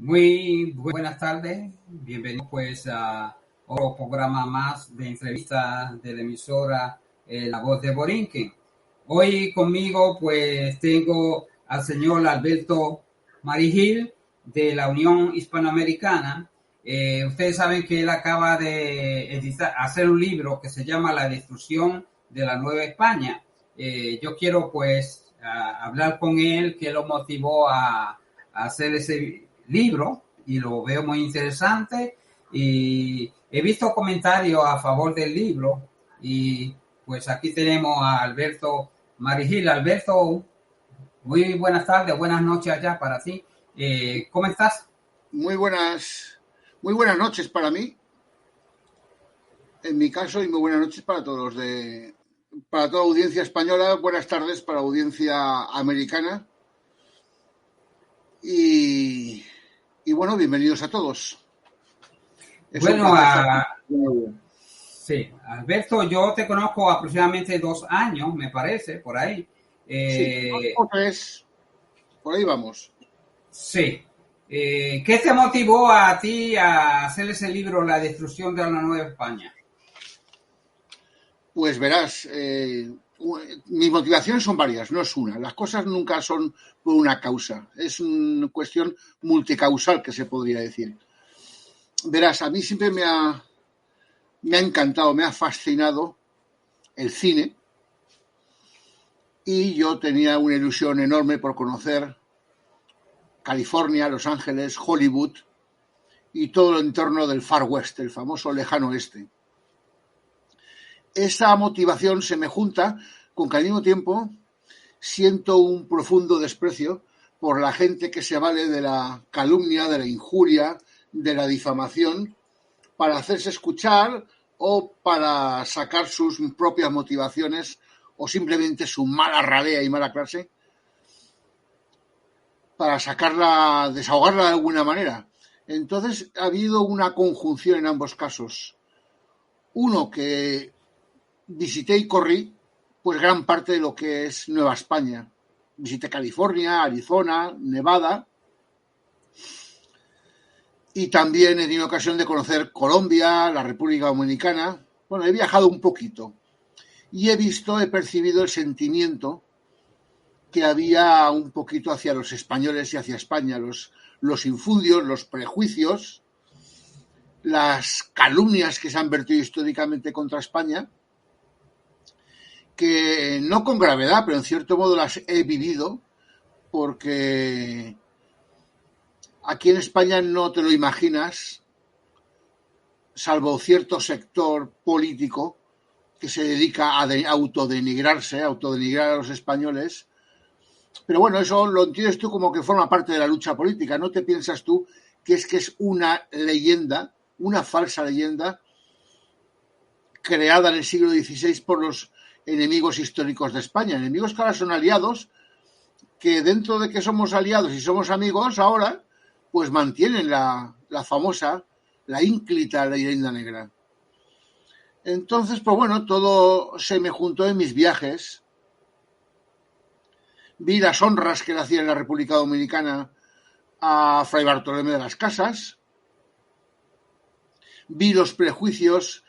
Muy buenas tardes, bienvenidos pues a otro programa más de entrevista de la emisora La Voz de Borinquen. Hoy conmigo pues tengo al señor Alberto Marigil de la Unión Hispanoamericana. Ustedes saben que él acaba de hacer un libro que se llama La Destrucción de la Nueva España. Yo quiero pues hablar con él, qué lo motivó a hacer ese libro, y lo veo muy interesante, y he visto comentarios a favor del libro, y pues aquí tenemos a Alberto Marigil. Alberto, muy buenas tardes, buenas noches allá para ti. ¿Cómo estás? Muy buenas noches para mí, en mi caso, y muy buenas noches para para toda audiencia española. Buenas tardes para la audiencia americana. Y bueno, bienvenidos a todos. Bueno, sí, Alberto, yo te conozco aproximadamente 2 años, me parece, por ahí. Sí, 2 o 3, por ahí vamos. Sí. ¿Qué te motivó a ti a hacer ese libro, La Destrucción de la Nueva España? Pues verás, mis motivaciones son varias, no es una. Las cosas nunca son por una causa, es una cuestión multicausal, que se podría decir. Verás, a mí siempre me ha encantado, me ha fascinado el cine, y yo tenía una ilusión enorme por conocer California, Los Ángeles, Hollywood y todo el entorno del Far West, el famoso lejano oeste. Esa motivación se me junta con que al mismo tiempo siento un profundo desprecio por la gente que se vale de la calumnia, de la injuria, de la difamación para hacerse escuchar o para sacar sus propias motivaciones o simplemente su mala ralea y mala clase para sacarla, desahogarla de alguna manera. Entonces ha habido una conjunción en ambos casos. Uno, que visité y corrí pues gran parte de lo que es Nueva España. Visité California, Arizona, Nevada, y también he tenido ocasión de conocer Colombia, la República Dominicana. Bueno, he viajado un poquito y he percibido el sentimiento que había un poquito hacia los españoles y hacia España, los infundios, los prejuicios, las calumnias que se han vertido históricamente contra España, que no con gravedad, pero en cierto modo las he vivido, porque aquí en España no te lo imaginas, salvo cierto sector político que se dedica a autodenigrar a los españoles. Pero bueno, eso lo entiendes tú como que forma parte de la lucha política. No te piensas tú que es una leyenda, una falsa leyenda creada en el siglo XVI por los enemigos históricos de España. Enemigos que ahora son aliados, que dentro de que somos aliados y somos amigos ahora, pues mantienen la famosa, la ínclita leyenda negra. Entonces, pues bueno, todo se me juntó en mis viajes. Vi las honras que le hacía en la República Dominicana a Fray Bartolomé de las Casas. Vi los prejuicios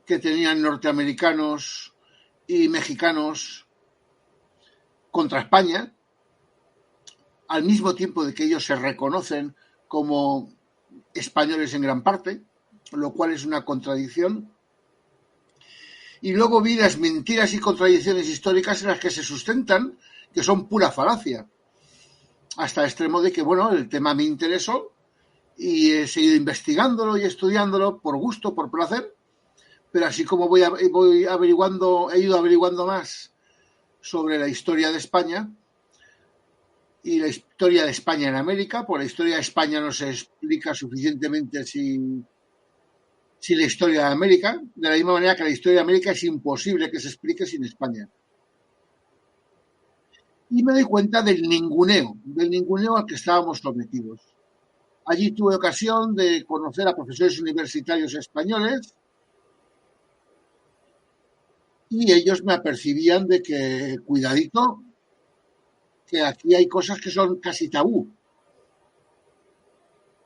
que tenían norteamericanos y mexicanos contra España, al mismo tiempo de que ellos se reconocen como españoles en gran parte, lo cual es una contradicción. Y luego vi las mentiras y contradicciones históricas en las que se sustentan, que son pura falacia, hasta el extremo de que, bueno, el tema me interesó y he seguido investigándolo y estudiándolo por gusto, por placer, pero así como he ido averiguando más sobre la historia de España y la historia de España en América, pues la historia de España no se explica suficientemente sin la historia de América, de la misma manera que la historia de América es imposible que se explique sin España. Y me doy cuenta del ninguneo al que estábamos sometidos. Allí tuve ocasión de conocer a profesores universitarios españoles y ellos me apercibían de que, cuidadito, que aquí hay cosas que son casi tabú.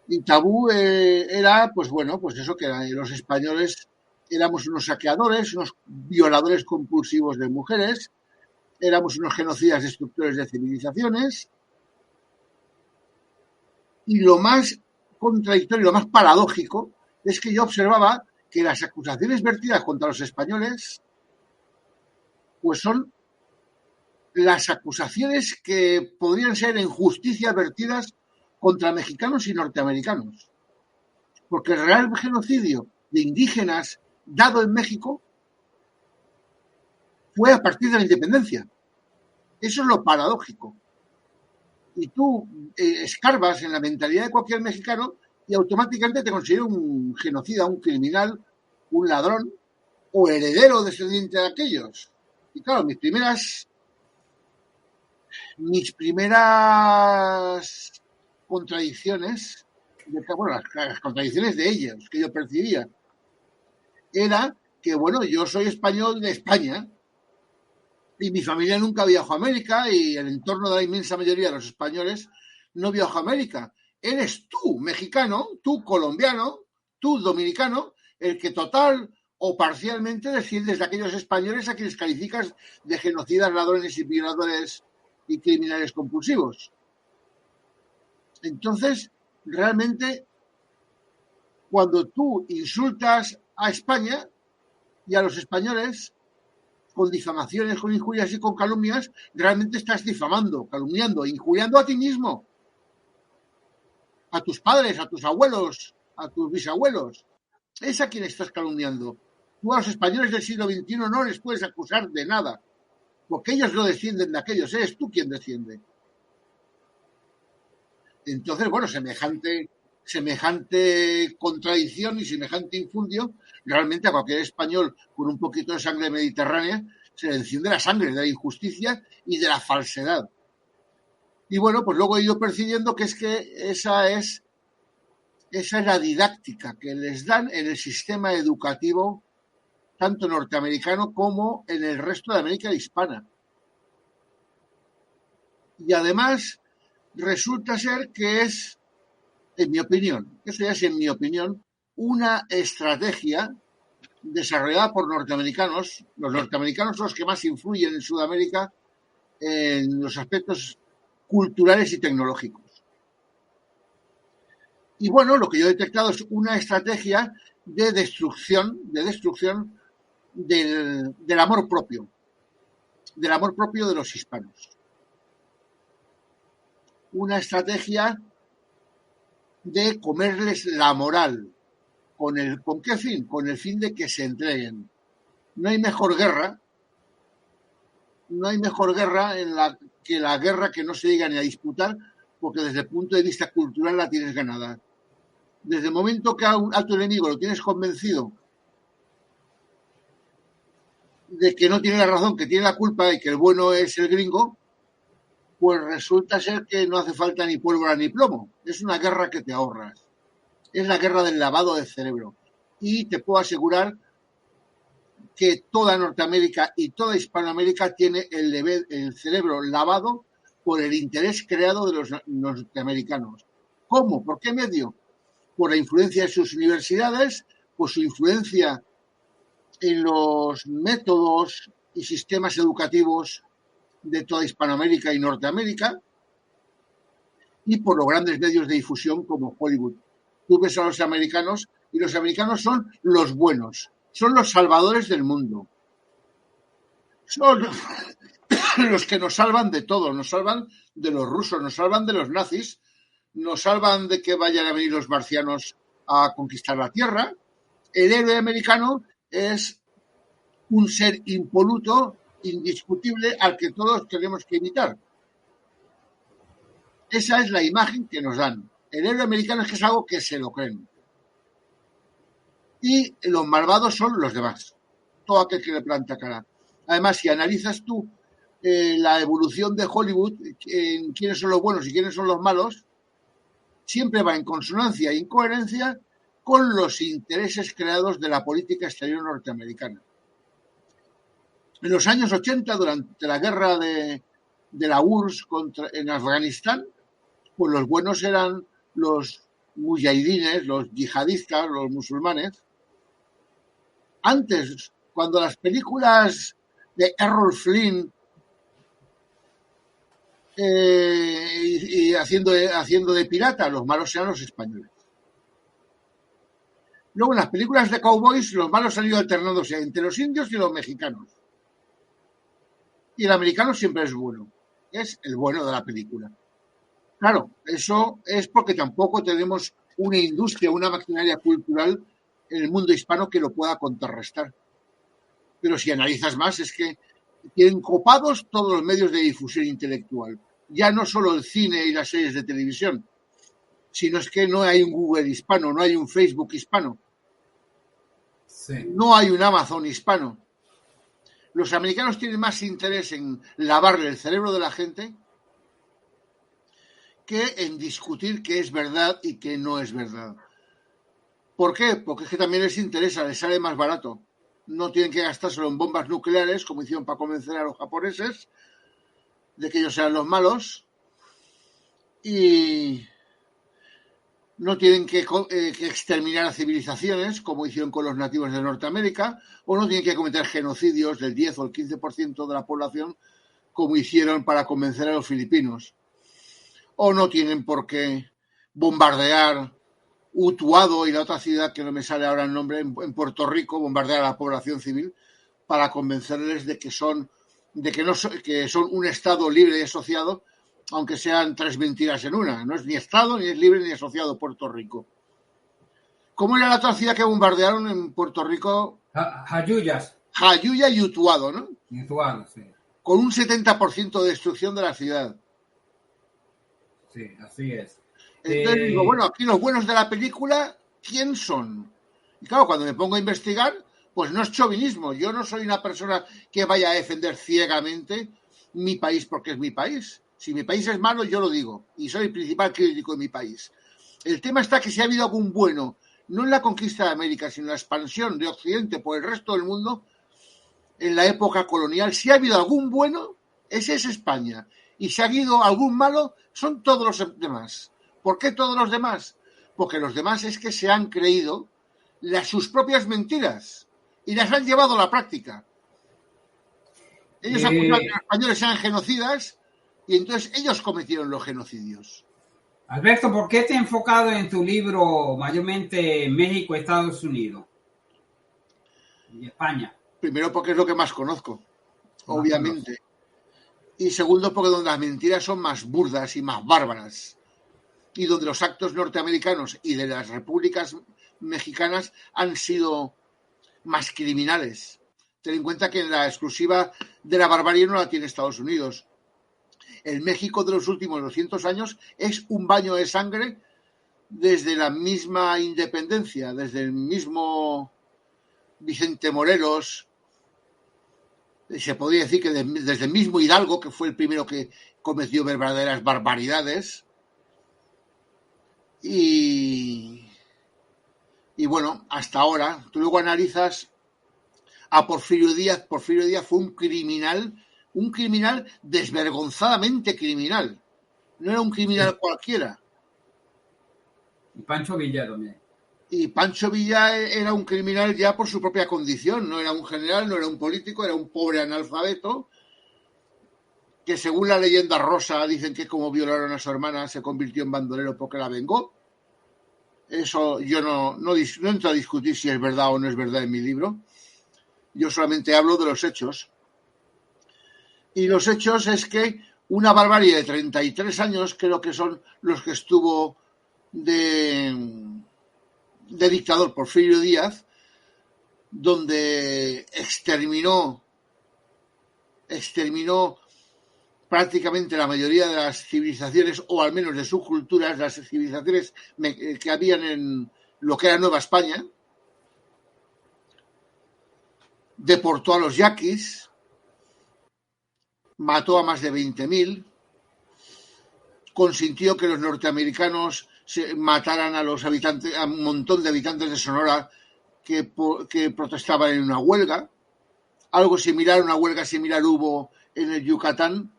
Y tabú era, pues bueno, pues eso, que los españoles éramos unos saqueadores, unos violadores compulsivos de mujeres, éramos unos genocidas destructores de civilizaciones. Y lo más contradictorio, lo más paradójico, es que yo observaba que las acusaciones vertidas contra los españoles, pues son las acusaciones que podrían ser en justicia vertidas contra mexicanos y norteamericanos. Porque el real genocidio de indígenas dado en México fue a partir de la independencia. Eso es lo paradójico. Y tú escarbas en la mentalidad de cualquier mexicano y automáticamente te considera un genocida, un criminal, un ladrón o heredero descendiente de aquellos. Y claro, mis primeras contradicciones, bueno, las contradicciones de ellos que yo percibía, era que, bueno, yo soy español de España y mi familia nunca viajó a América y el entorno de la inmensa mayoría de los españoles no viajó a América. Eres tú, mexicano, tú, colombiano, tú, dominicano, el que total o parcialmente desciendes de aquellos españoles a quienes calificas de genocidas, ladrones y violadores y criminales compulsivos. Entonces, realmente, cuando tú insultas a España y a los españoles con difamaciones, con injurias y con calumnias, realmente estás difamando, calumniando, injuriando a ti mismo, a tus padres, a tus abuelos, a tus bisabuelos. Es a quien estás calumniando. Tú a los españoles del siglo XXI no les puedes acusar de nada, porque ellos no descienden de aquellos, eres tú quien desciende. Entonces, bueno, semejante contradicción y semejante infundio, realmente a cualquier español con un poquito de sangre mediterránea se le enciende la sangre de la injusticia y de la falsedad. Y bueno, pues luego he ido percibiendo que es que esa es la didáctica que les dan en el sistema educativo tanto norteamericano como en el resto de América hispana. Y además resulta ser que es, en mi opinión, eso ya es en mi opinión, una estrategia desarrollada por norteamericanos. Los norteamericanos son los que más influyen en Sudamérica en los aspectos culturales y tecnológicos. Y bueno, lo que yo he detectado es una estrategia de destrucción del amor propio de los hispanos. Una estrategia de comerles la moral. ¿Con qué fin? Con el fin de que se entreguen. No hay mejor guerra que la guerra que no se llega ni a disputar, porque desde el punto de vista cultural la tienes ganada. Desde el momento que a tu enemigo lo tienes convencido de que no tiene la razón, que tiene la culpa y que el bueno es el gringo, pues resulta ser que no hace falta ni pólvora ni plomo. Es una guerra que te ahorras. Es la guerra del lavado de cerebro. Y te puedo asegurar que toda Norteamérica y toda Hispanoamérica tiene el cerebro lavado por el interés creado de los norteamericanos. ¿Cómo? ¿Por qué medio? Por la influencia de sus universidades, por su influencia en los métodos y sistemas educativos de toda Hispanoamérica y Norteamérica, y por los grandes medios de difusión como Hollywood. Tú ves a los americanos y los americanos son los buenos, son los salvadores del mundo. Son los que nos salvan de todo, nos salvan de los rusos, nos salvan de los nazis, nos salvan de que vayan a venir los marcianos a conquistar la Tierra. El héroe americano es un ser impoluto, indiscutible, al que todos tenemos que imitar. Esa es la imagen que nos dan. El héroe americano es que es algo que se lo creen. Y los malvados son los demás. Todo aquel que le planta cara. Además, si analizas tú la evolución de Hollywood, en quiénes son los buenos y quiénes son los malos, siempre va en consonancia e incoherencia con los intereses creados de la política exterior norteamericana. En los años 80, durante la guerra de la URSS en Afganistán, pues los buenos eran los mujahidines, los yihadistas, los musulmanes. Antes, cuando las películas de Errol Flynn y haciendo de pirata, los malos eran los españoles. Luego en las películas de cowboys los malos han ido alternándose entre los indios y los mexicanos. Y el americano siempre es bueno. Es el bueno de la película. Claro, eso es porque tampoco tenemos una industria, una maquinaria cultural en el mundo hispano que lo pueda contrarrestar. Pero si analizas más, es que tienen copados todos los medios de difusión intelectual. Ya no solo el cine y las series de televisión, sino es que no hay un Google hispano, no hay un Facebook hispano. Sí. No hay un Amazon hispano. Los americanos tienen más interés en lavarle el cerebro de la gente que en discutir qué es verdad y qué no es verdad. ¿Por qué? Porque es que también les interesa, les sale más barato. No tienen que gastárselo en bombas nucleares, como hicieron para convencer a los japoneses de que ellos sean los malos, y no tienen que exterminar a civilizaciones, como hicieron con los nativos de Norteamérica, o no tienen que cometer genocidios del 10 o el 15% de la población, como hicieron para convencer a los filipinos. O no tienen por qué bombardear Utuado y la otra ciudad, que no me sale ahora el nombre, en Puerto Rico, bombardear a la población civil para convencerles de que son un Estado libre y asociado, aunque sean tres mentiras en una. No es ni Estado, ni es libre, ni asociado Puerto Rico. ¿Cómo era la otra ciudad que bombardearon en Puerto Rico? Jayuya y Utuado, ¿no? Utuado, sí. Con un 70% de destrucción de la ciudad. Sí, así es. Entonces digo, bueno, aquí los buenos de la película, ¿quién son? Y claro, cuando me pongo a investigar, pues no es chauvinismo. Yo no soy una persona que vaya a defender ciegamente mi país porque es mi país. Si mi país es malo, yo lo digo. Y soy el principal crítico de mi país. El tema está que si ha habido algún bueno, no en la conquista de América, sino en la expansión de Occidente por el resto del mundo, en la época colonial, si ha habido algún bueno, ese es España. Y si ha habido algún malo, son todos los demás. ¿Por qué todos los demás? Porque los demás es que se han creído sus propias mentiras y las han llevado a la práctica. Ellos acusaban que los españoles eran genocidas y entonces ellos cometieron los genocidios. Alberto, ¿por qué te has enfocado en tu libro mayormente México, Estados Unidos y España? Primero porque es lo que más conozco, obviamente. Y segundo porque donde las mentiras son más burdas y más bárbaras. Y donde los actos norteamericanos y de las repúblicas mexicanas han sido más criminales. Ten en cuenta que la exclusiva de la barbarie no la tiene Estados Unidos. El México de los últimos 200 años es un baño de sangre desde la misma independencia, desde el mismo Vicente Morelos. Se podría decir que desde el mismo Hidalgo, que fue el primero que cometió verdaderas barbaridades. Y bueno, hasta ahora, tú luego analizas a Porfirio Díaz. Porfirio Díaz fue un criminal desvergonzadamente criminal. No era un criminal cualquiera. Y Pancho Villa también. Y Pancho Villa era un criminal ya por su propia condición. No era un general, no era un político, era un pobre analfabeto que, según la leyenda rosa, dicen que como violaron a su hermana se convirtió en bandolero porque la vengó. Eso yo no entro a discutir si es verdad o no es verdad en mi libro. Yo solamente hablo de los hechos. Y los hechos es que una barbarie de 33 años creo que son los que estuvo de dictador Porfirio Díaz, donde exterminó prácticamente la mayoría de las civilizaciones, o al menos de sus culturas, las civilizaciones que habían en lo que era Nueva España. Deportó a los yaquis, mató a más de 20.000, consintió que los norteamericanos mataran a un montón de habitantes de Sonora que protestaban en una huelga. Una huelga similar hubo en el Yucatán,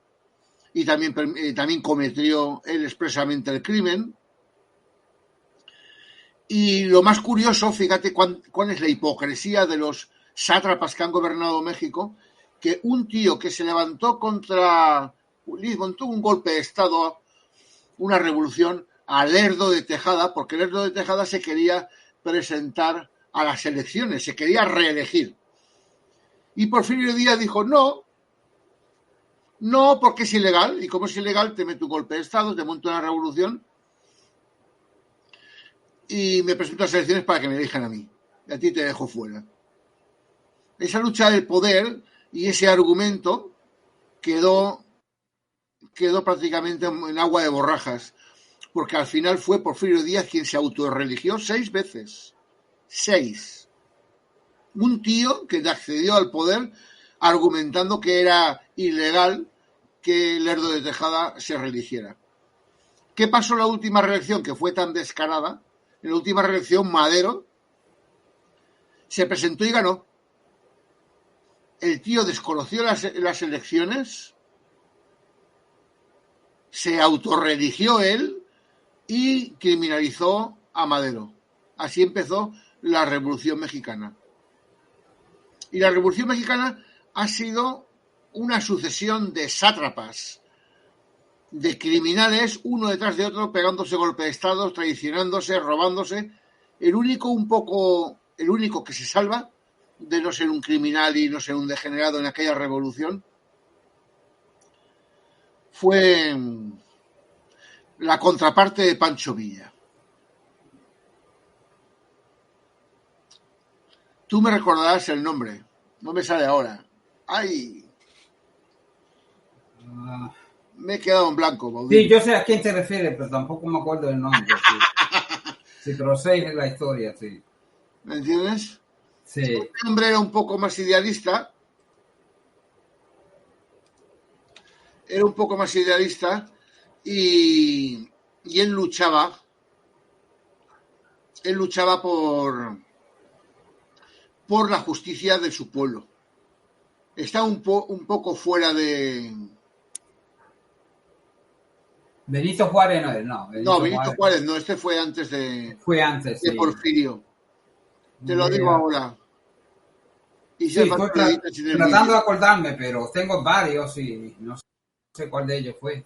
y también cometió él expresamente el crimen. Y lo más curioso, fíjate cuál es la hipocresía de los sátrapas que han gobernado México, que un tío que se levantó montó un golpe de Estado, una revolución, a Lerdo de Tejada, porque Lerdo de Tejada se quería presentar a las elecciones, se quería reelegir. Y Porfirio Díaz dijo, no, porque es ilegal, y como es ilegal te meto un golpe de Estado, te monto una revolución y me presento a las elecciones para que me elijan a mí. Y a ti te dejo fuera. Esa lucha del poder y ese argumento quedó prácticamente en agua de borrajas, porque al final fue Porfirio Díaz quien se autorreligió 6 veces. 6. Un tío que accedió al poder argumentando que era ilegal que Lerdo de Tejada se religiera. ¿Qué pasó en la última reelección, que fue tan descarada? En la última reelección, Madero se presentó y ganó. El tío desconoció las elecciones, se autorreligió él y criminalizó a Madero. Así empezó la Revolución Mexicana. Y la Revolución Mexicana ha sido una sucesión de sátrapas, de criminales, uno detrás de otro, pegándose golpes de Estado, traicionándose, robándose. El único que se salva de no ser un criminal y no ser un degenerado en aquella revolución fue la contraparte de Pancho Villa. Tú me recordarás el nombre, no me sale ahora. ¡Ay! Me he quedado en blanco, Baudillo. Sí, yo sé a quién te refieres, pero tampoco me acuerdo del nombre. Sí, pero sé la historia, sí. ¿Me entiendes? Sí. Este hombre era un poco más idealista. Y él luchaba por la justicia de su pueblo. Está un poco fuera de... Benito Juárez no. Benito Juárez no, este fue antes de... Fue antes, de sí. Porfirio. Te lo digo ahora. Y sí, estoy tratando de acordarme, pero tengo varios y no sé cuál de ellos fue.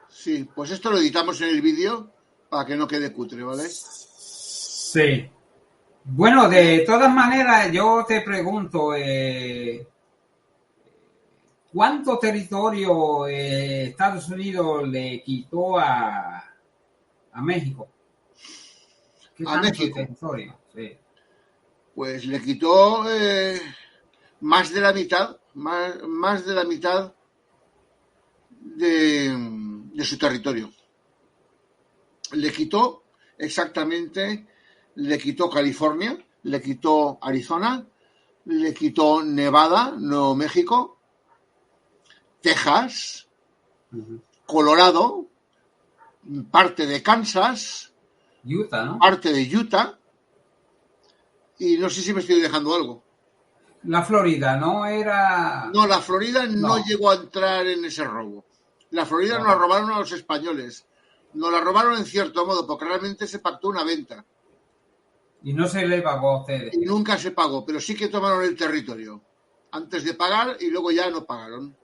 Sí, pues esto lo editamos en el vídeo para que no quede cutre, ¿vale? Sí. Bueno, de todas maneras, yo te pregunto, ¿cuánto territorio Estados Unidos le quitó a México? ¿Qué a México. Territorio? Sí. Pues le quitó más de la mitad de su territorio. Le quitó California, le quitó Arizona, le quitó Nevada, Nuevo México, Texas, Colorado, parte de Kansas, Utah, ¿no? parte de Utah, y no sé si me estoy dejando algo. La Florida no era... No, la Florida no llegó a entrar en ese robo. La Florida nos la robaron a los españoles. Nos la robaron en cierto modo, porque realmente se pactó una venta. Y no se le pagó a ustedes. Y nunca se pagó, pero sí que tomaron el territorio. Antes de pagar y luego ya no pagaron.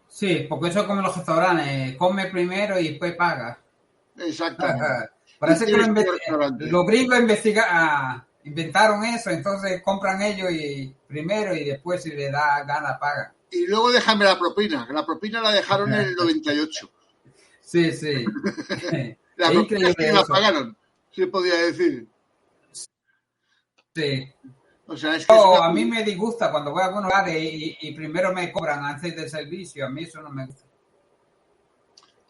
Sí, porque eso es como en los restaurantes. Come primero y después paga. Exactamente. Parece que los gringos inventaron eso, entonces compran ellos primero y después si le da gana pagan. Y luego déjame la propina. La propina la dejaron en el 98. Sí. La propina sí la pagaron, se podía decir. Sí. O sea, es que a mí me disgusta cuando voy a algunos lugares y primero me cobran antes del servicio. A mí eso no me gusta.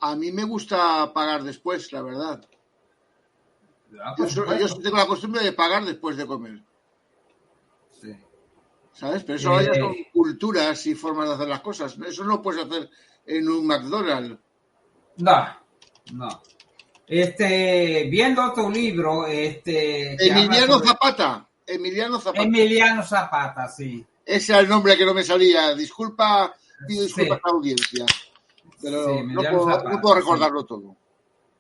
A mí me gusta pagar después, la verdad. Yo tengo la costumbre de pagar después de comer. Sí. ¿Sabes? Pero eso ya son culturas y formas de hacer las cosas. Eso no lo puedes hacer en un McDonald's. No. Viendo tu libro, Emiliano Zapata, sí. Ese era el nombre que no me salía. Pido disculpas a la audiencia. Pero no puedo recordarlo todo.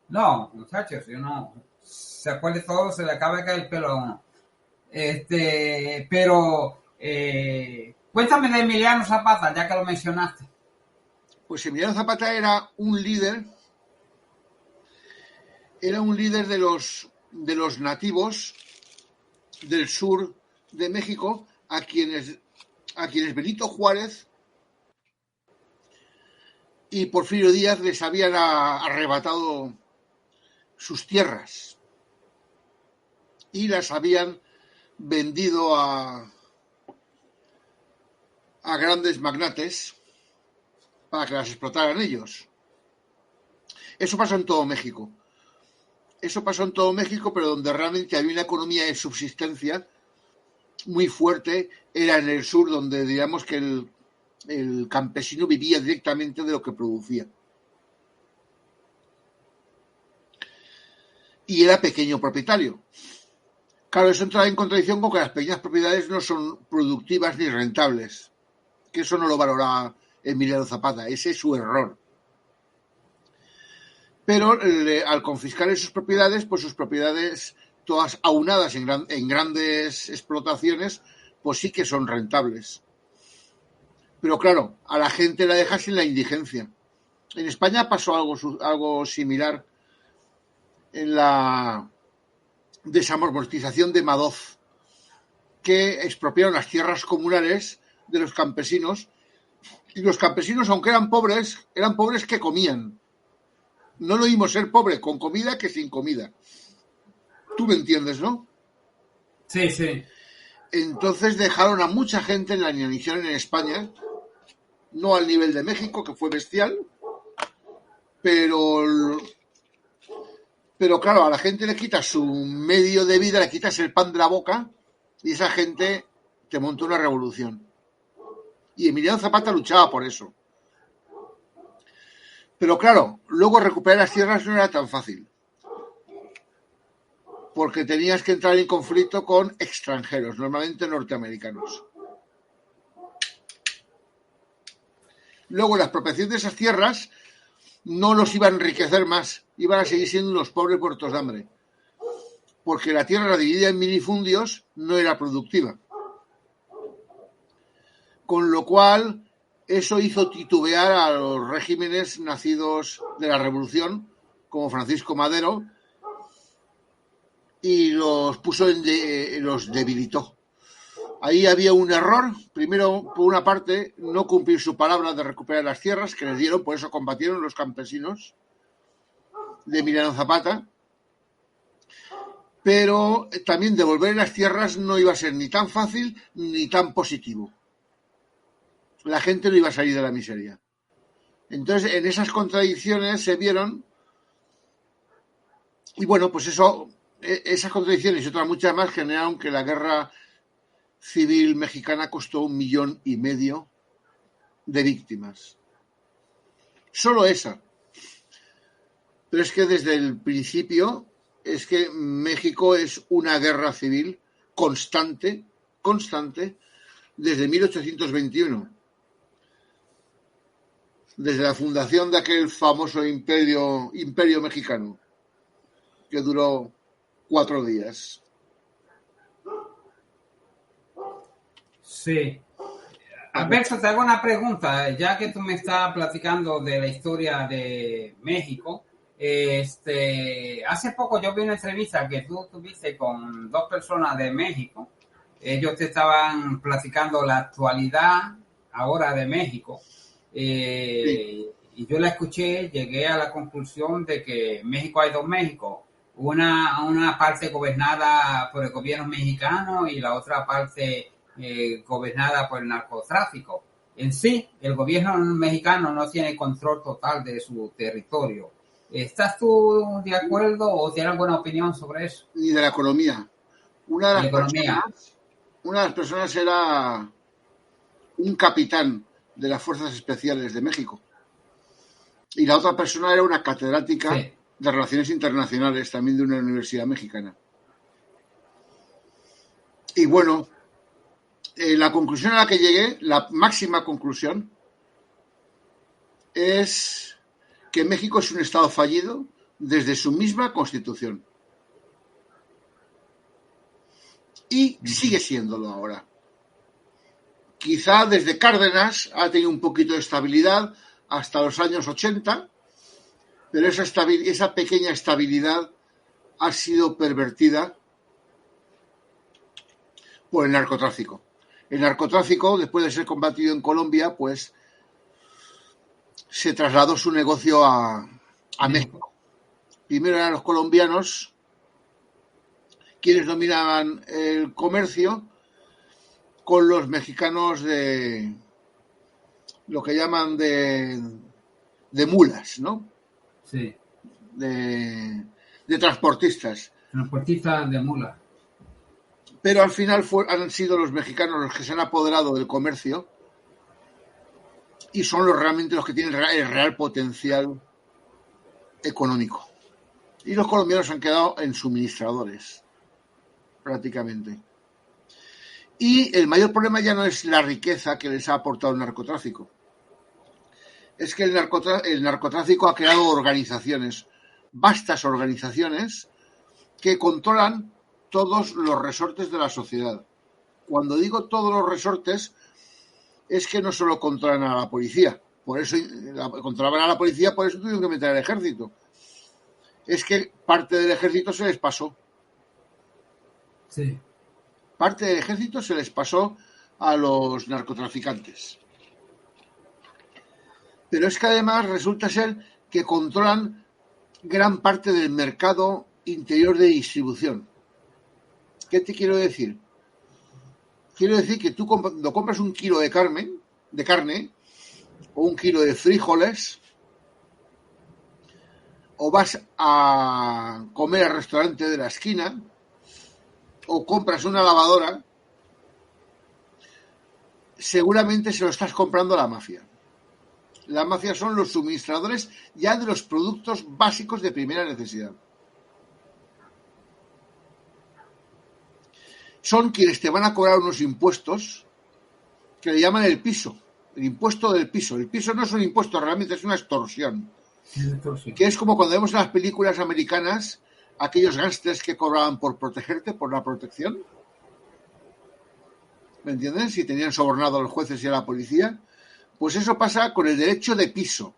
No, muchachos, yo no. se acuerde todo, se le acaba de caer el pelo a uno. Pero cuéntame de Emiliano Zapata, ya que lo mencionaste. Pues Emiliano Zapata era un líder de los nativos del sur de México a quienes Benito Juárez y Porfirio Díaz les habían arrebatado sus tierras y las habían vendido a grandes magnates para que las explotaran ellos. Eso pasó en todo México. Pero donde realmente había una economía de subsistencia muy fuerte era en el sur, donde digamos que el campesino vivía directamente de lo que producía. Y era pequeño propietario. Claro, eso entra en contradicción con que las pequeñas propiedades no son productivas ni rentables. Que eso no lo valoraba Emiliano Zapata. Ese es su error. Pero al confiscar esas propiedades, pues sus propiedades, todas aunadas en grandes explotaciones, pues sí que son rentables. Pero claro, a la gente la deja sin la indigencia. En España pasó algo similar en la desamortización de Madoz, que expropiaron las tierras comunales de los campesinos, y los campesinos, aunque eran pobres que comían. No lo mismo ser pobre con comida que sin comida. Tú me entiendes, ¿no? Sí, sí. Entonces dejaron a mucha gente en la inanición en España, no al nivel de México, que fue bestial, pero claro, a la gente le quitas su medio de vida, le quitas el pan de la boca, y esa gente te montó una revolución. Y Emiliano Zapata luchaba por eso. Pero claro, luego recuperar las tierras no era tan fácil, porque tenías que entrar en conflicto con extranjeros, normalmente norteamericanos. Luego la expropiación de esas tierras no los iba a enriquecer más, iban a seguir siendo unos pobres muertos de hambre, porque la tierra dividida en minifundios no era productiva. Con lo cual, eso hizo titubear a los regímenes nacidos de la Revolución, como Francisco Madero, y los los debilitó. Ahí había un error. Primero, por una parte, no cumplir su palabra de recuperar las tierras que les dieron, por eso combatieron los campesinos de Emiliano Zapata. Pero también devolver las tierras no iba a ser ni tan fácil ni tan positivo. La gente no iba a salir de la miseria. Entonces, en esas contradicciones se vieron, y bueno, pues esas contradicciones y otras muchas más generaron que la guerra civil mexicana costó 1,5 millones de víctimas. Solo esa. Pero es que desde el principio es que México es una guerra civil constante, desde 1821. Desde la fundación de aquel famoso imperio mexicano, que duró 4 días. Sí. Alberto, te hago una pregunta, ya que tú me estás platicando de la historia de México. Hace poco yo vi una entrevista que tú tuviste con 2 personas de México. Ellos te estaban platicando la actualidad ahora de México. Sí. Y yo la escuché, llegué a la conclusión de que en México hay 2 Méxicos. Una parte gobernada por el gobierno mexicano y la otra parte gobernada por el narcotráfico. En sí, el gobierno mexicano no tiene control total de su territorio. ¿Estás tú de acuerdo o tienes alguna opinión sobre eso? Y de la economía. Una de las personas era un capitán de las Fuerzas Especiales de México. Y la otra persona era una catedrática de Relaciones Internacionales, también de una universidad mexicana. Y bueno, la conclusión a la que llegué, la máxima conclusión, es que México es un estado fallido desde su misma constitución. y sigue siéndolo ahora. Quizá desde Cárdenas ha tenido un poquito de estabilidad hasta los años 80, pero esa pequeña estabilidad ha sido pervertida por el narcotráfico. El narcotráfico, después de ser combatido en Colombia, pues se trasladó su negocio a México. Primero eran los colombianos quienes dominaban el comercio con los mexicanos de lo que llaman de mulas, ¿no? Sí. De transportistas. Transportistas de mulas. Pero al final han sido los mexicanos los que se han apoderado del comercio y son realmente los que tienen el real potencial económico. Y los colombianos han quedado en suministradores, prácticamente. Y el mayor problema ya no es la riqueza que les ha aportado el narcotráfico. Es que el narcotráfico ha creado organizaciones, vastas organizaciones, que controlan todos los resortes de la sociedad. Cuando digo todos los resortes, es que no solo controlan a la policía. Por eso controlaban a la policía, por eso tuvieron que meter al ejército. Es que parte del ejército se les pasó. Sí. Parte del ejército se les pasó a los narcotraficantes. Pero es que además resulta ser que controlan gran parte del mercado interior de distribución. ¿Qué te quiero decir? Quiero decir que tú cuando compras un kilo de carne o un kilo de frijoles, o vas a comer al restaurante de la esquina, o compras una lavadora, seguramente se lo estás comprando a la mafia. La mafia son los suministradores ya de los productos básicos de primera necesidad. Son quienes te van a cobrar unos impuestos que le llaman el piso, el impuesto del piso. El piso no es un impuesto, realmente es una extorsión. Que es como cuando vemos en las películas americanas aquellos gángsters que cobraban por protegerte, por la protección. ¿Me entienden? Si tenían sobornado a los jueces y a la policía. Pues eso pasa con el derecho de piso.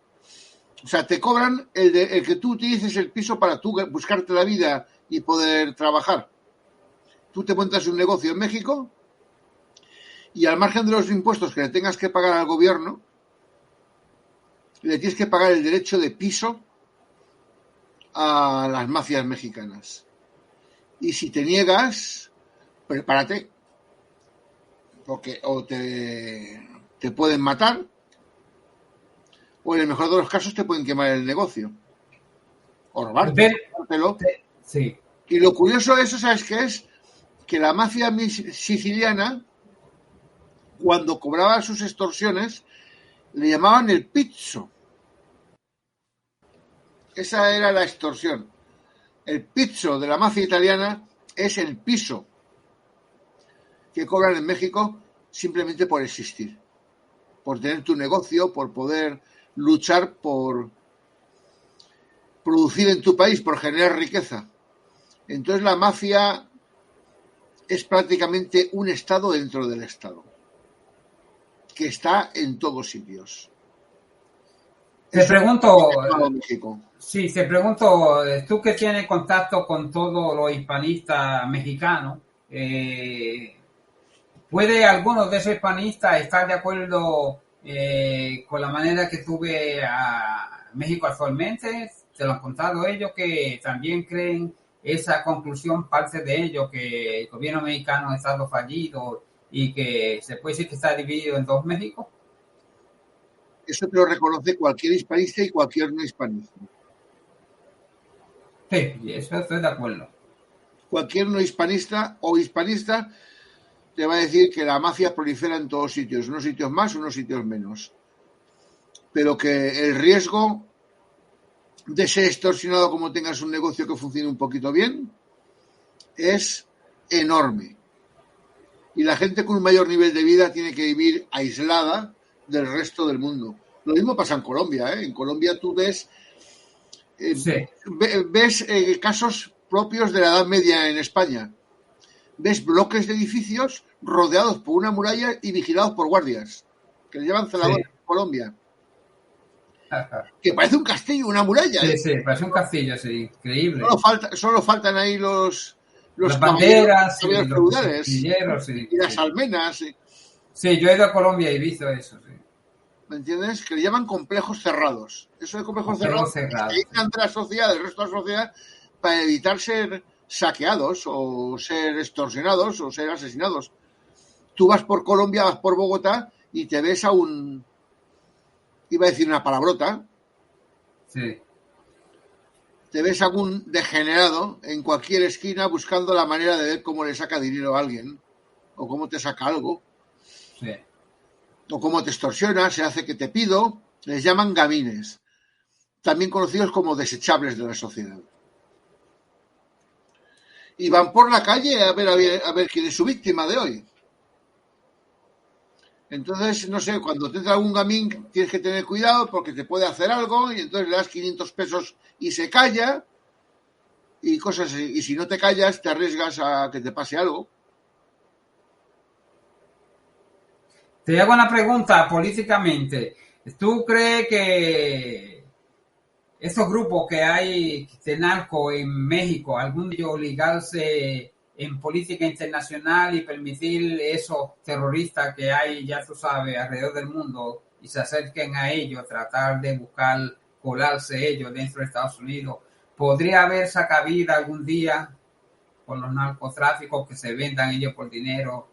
O sea, te cobran el que tú utilices el piso para tú buscarte la vida y poder trabajar. Tú te montas un negocio en México y al margen de los impuestos que le tengas que pagar al gobierno, le tienes que pagar el derecho de piso a las mafias mexicanas. Y si te niegas, prepárate. Porque o te pueden matar, o en el mejor de los casos te pueden quemar el negocio. O robártelo. Sí. Y lo curioso de eso, ¿sabes qué es? Que la mafia siciliana, cuando cobraba sus extorsiones, le llamaban el pizzo. Esa era la extorsión. El pizzo de la mafia italiana es el piso que cobran en México simplemente por existir, por tener tu negocio, por poder luchar por producir en tu país, por generar riqueza. Entonces la mafia es prácticamente un estado dentro del estado, que está en todos sitios. Te pregunto, sí, tú que tienes contacto con todos los hispanistas mexicanos, ¿puede alguno de esos hispanistas estar de acuerdo con la manera que tú ves a México actualmente? ¿Te lo han contado ellos que también creen esa conclusión, parte de ellos, que el gobierno mexicano ha estado fallido y que se puede decir que está dividido en dos México? Eso te lo reconoce cualquier hispanista y cualquier no hispanista. Sí, eso estoy de acuerdo. Cualquier no hispanista o hispanista te va a decir que la mafia prolifera en todos sitios, unos sitios más, unos sitios menos. Pero que el riesgo de ser extorsionado como tengas un negocio que funcione un poquito bien es enorme. Y la gente con un mayor nivel de vida tiene que vivir aislada del resto del mundo. Lo mismo pasa en Colombia, ¿eh? En Colombia tú ves casos propios de la Edad Media en España. ves bloques de edificios rodeados por una muralla y vigilados por guardias, que le llaman celadores en Colombia. Que parece un castillo, una muralla. Sí, parece un castillo, sí, increíble. Solo faltan ahí las banderas y los feudales y las almenas. Sí, yo he ido a Colombia y he visto eso, sí. ¿Me entiendes? Que le llaman complejos cerrados. Eso de complejos cerrados se aíslan de la sociedad, del resto de la sociedad, para evitar ser saqueados o ser extorsionados o ser asesinados. Tú vas por Colombia, vas por Bogotá y te ves a un... Iba a decir una palabrota. Sí. Te ves a un degenerado en cualquier esquina buscando la manera de ver cómo le saca dinero a alguien o cómo te saca algo. Sí. O cómo te extorsiona, se hace que te pido. Les llaman gamines, también conocidos como desechables de la sociedad. Y van por la calle a ver quién es su víctima de hoy. Entonces, no sé, cuando te entra algún gamín tienes que tener cuidado porque te puede hacer algo y entonces le das 500 pesos y se calla y cosas así. Y si no te callas, te arriesgas a que te pase algo. Te hago una pregunta políticamente. ¿Tú crees que estos grupos que hay de narco en México, algún día ligarse en política internacional y permitir esos terroristas que hay, ya tú sabes, alrededor del mundo y se acerquen a ellos, tratar de buscar colarse ellos dentro de Estados Unidos? ¿Podría haber esa cabida algún día con los narcotráficos que se vendan ellos por dinero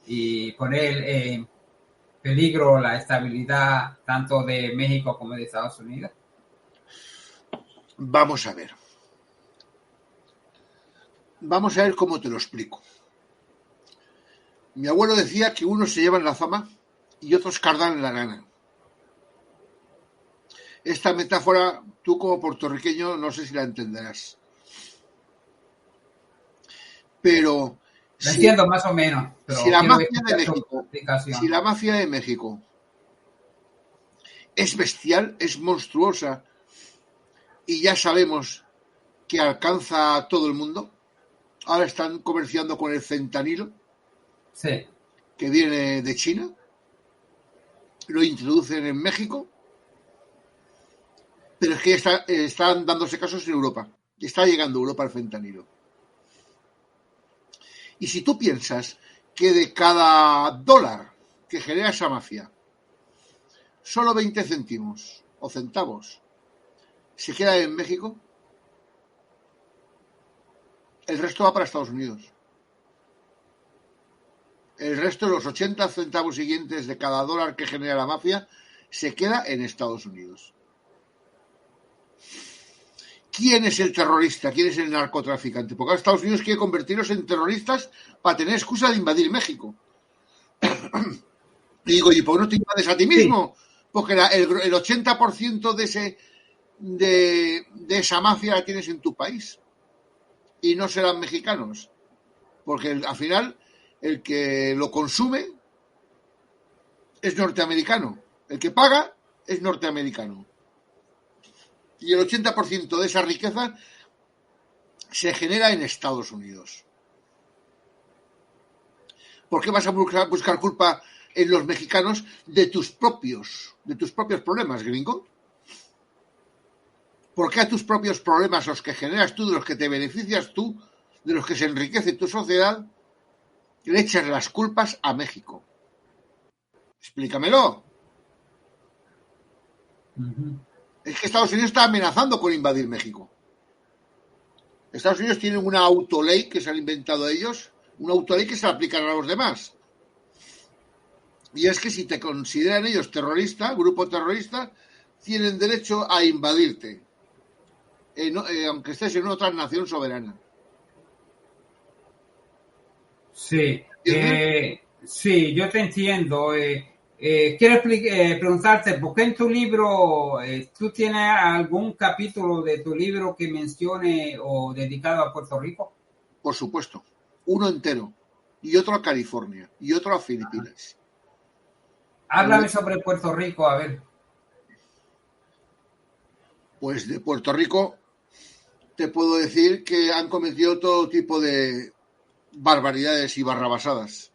y poner en peligro la estabilidad tanto de México como de Estados Unidos? Vamos a ver. Vamos a ver cómo te lo explico. Mi abuelo decía que unos se llevan la fama y otros cardan la lana. Esta metáfora, tú como puertorriqueño, no sé si la entenderás. Pero lo entiendo más o menos, pero si la mafia de México es bestial, es monstruosa y ya sabemos que alcanza a todo el mundo, ahora están comerciando con el fentanilo, sí, que viene de China, lo introducen en México, pero es que están dándose casos en Europa, está llegando a Europa el fentanilo. Y si tú piensas que de cada dólar que genera esa mafia, solo 20 céntimos o centavos se queda en México, el resto va para Estados Unidos. El resto de los 80 centavos siguientes de cada dólar que genera la mafia se queda en Estados Unidos. ¿Quién es el terrorista? ¿Quién es el narcotraficante? Porque ahora Estados Unidos quiere convertirlos en terroristas para tener excusa de invadir México. Y digo, ¿y por qué no te invades a ti mismo? Sí. Porque el 80% de esa mafia la tienes en tu país. Y no serán mexicanos. Porque al final el que lo consume es norteamericano. El que paga es norteamericano. Y el 80% de esa riqueza se genera en Estados Unidos. ¿Por qué vas a buscar culpa en los mexicanos de tus propios problemas, gringo? ¿Por qué a tus propios problemas, los que generas tú, de los que te beneficias tú, de los que se enriquece tu sociedad, le echas las culpas a México? Explícamelo. Uh-huh. Es que Estados Unidos está amenazando con invadir México. Estados Unidos tiene una autoley que se han inventado ellos, una autoley que se aplican a los demás. Y es que si te consideran ellos terrorista, grupo terrorista, tienen derecho a invadirte, aunque estés en otra nación soberana. Sí, sí, yo te entiendo. Quiero preguntarte, ¿por qué en tu libro tú tienes algún capítulo de tu libro que mencione o dedicado a Puerto Rico? Por supuesto, uno entero, y otro a California, y otro a Filipinas. Háblame sobre Puerto Rico, a ver. Pues de Puerto Rico te puedo decir que han cometido todo tipo de barbaridades y barrabasadas.